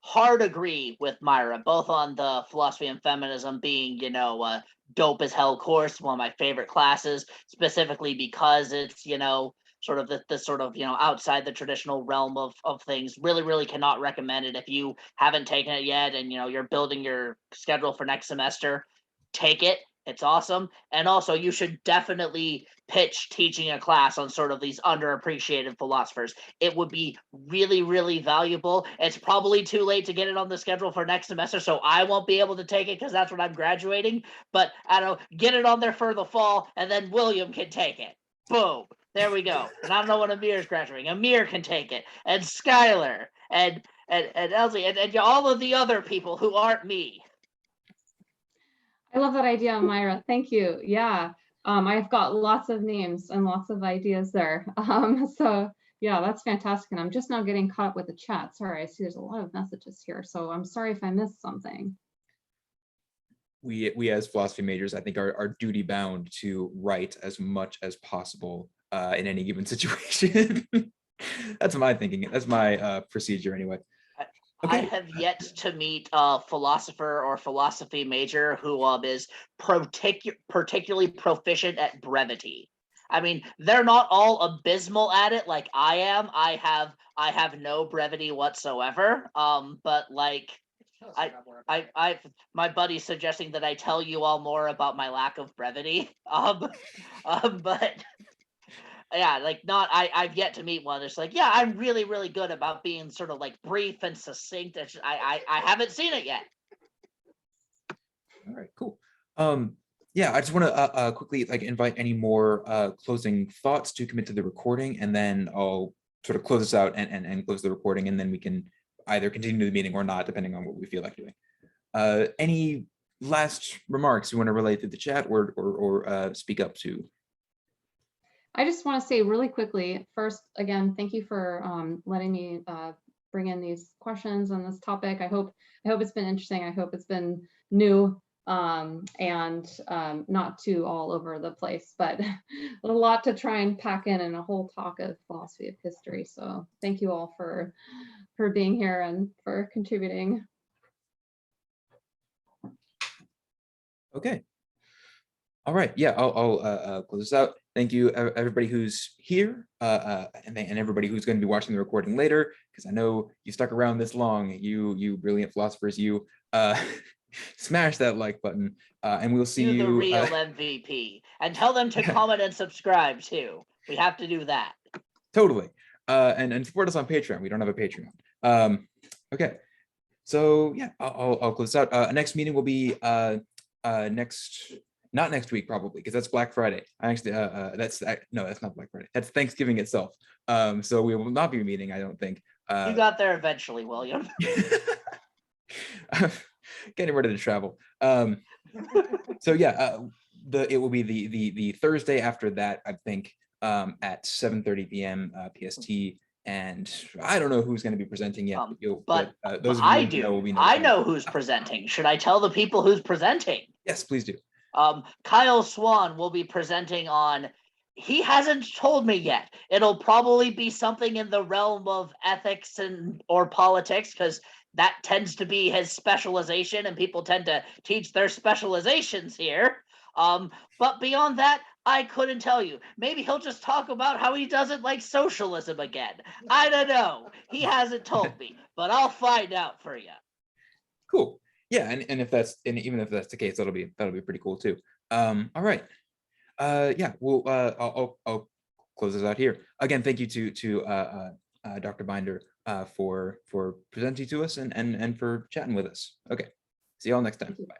hard agree with Myra, both on the philosophy and feminism being, dope as hell course, one of my favorite classes, specifically because it's, sort of the sort of, outside the traditional realm of things. Really, really cannot recommend it if you haven't taken it yet and, you're building your schedule for next semester. Take it. It's awesome. And also, you should definitely pitch teaching a class on sort of these underappreciated philosophers. It would be really, really valuable. It's probably too late to get it on the schedule for next semester, so I won't be able to take it because that's when I'm graduating. But I don't know, get it on there for the fall, and then William can take it. Boom. There we go. And I don't know when Amir's graduating. Amir can take it. And Skylar. And Elsie. And all of the other people who aren't me. I love that idea, Myra. Thank you. Yeah, I've got lots of names and lots of ideas there. So yeah, that's fantastic. And I'm just now getting caught up with the chat. Sorry, I see there's a lot of messages here. So I'm sorry if I missed something. We as philosophy majors, I think, are duty bound to write as much as possible in any given situation. That's my thinking. That's my procedure anyway. Okay. I have yet to meet a philosopher or philosophy major who is particularly proficient at brevity. I mean, they're not all abysmal at it like I am. I have no brevity whatsoever. But like, I my buddy's suggesting that I tell you all more about my lack of brevity. But. Yeah, like I've yet to meet one that's like, yeah, I'm really, really good about being sort of like brief and succinct. I haven't seen it yet. All right, cool. Yeah, I just want to quickly invite any more closing thoughts to commit to the recording, and then I'll sort of close this out and close the recording, and then we can either continue the meeting or not, depending on what we feel like doing. Any last remarks you want to relate through the chat or speak up to? I just want to say really quickly, first, again, thank you for letting me bring in these questions on this topic. I hope it's been interesting. I hope it's been new and not too all over the place, but a lot to try and pack in a whole talk of philosophy of history. So thank you all for being here and for contributing. Okay. All right. Yeah, I'll close this out. Thank you, everybody who's here, and everybody who's going to be watching the recording later, because I know you stuck around this long. You brilliant philosophers, you smash that like button, and we'll see You the you. real MVP, and tell them to comment and subscribe too. We have to do that. Totally. And support us on Patreon. We don't have a Patreon. Okay. So yeah, I'll close this out. Next meeting will be not next week probably, because that's Black Friday. I actually no, that's not Black Friday. That's Thanksgiving itself. So we will not be meeting, I don't think. You got there eventually, William. Getting ready to travel. So yeah, it will be the Thursday after that, I think, at 7:30 p.m. PST. And I don't know who's going to be presenting yet, But those of I you who do. know will be I notified. know who's presenting. Should I tell the people who's presenting? Yes, please do. Kyle Swan will be presenting on. He hasn't told me yet. It'll probably be something in the realm of ethics or politics, because that tends to be his specialization, and people tend to teach their specializations here. But beyond that, I couldn't tell you. Maybe he'll just talk about how he doesn't like socialism again. I don't know. He hasn't told me, but I'll find out for you. Cool. Yeah, and even if that's the case, that'll be pretty cool too. All right. Yeah, well, I'll close this out here. Again, thank you to Dr. Binder for presenting to us and for chatting with us. Okay. See y'all next time. Bye.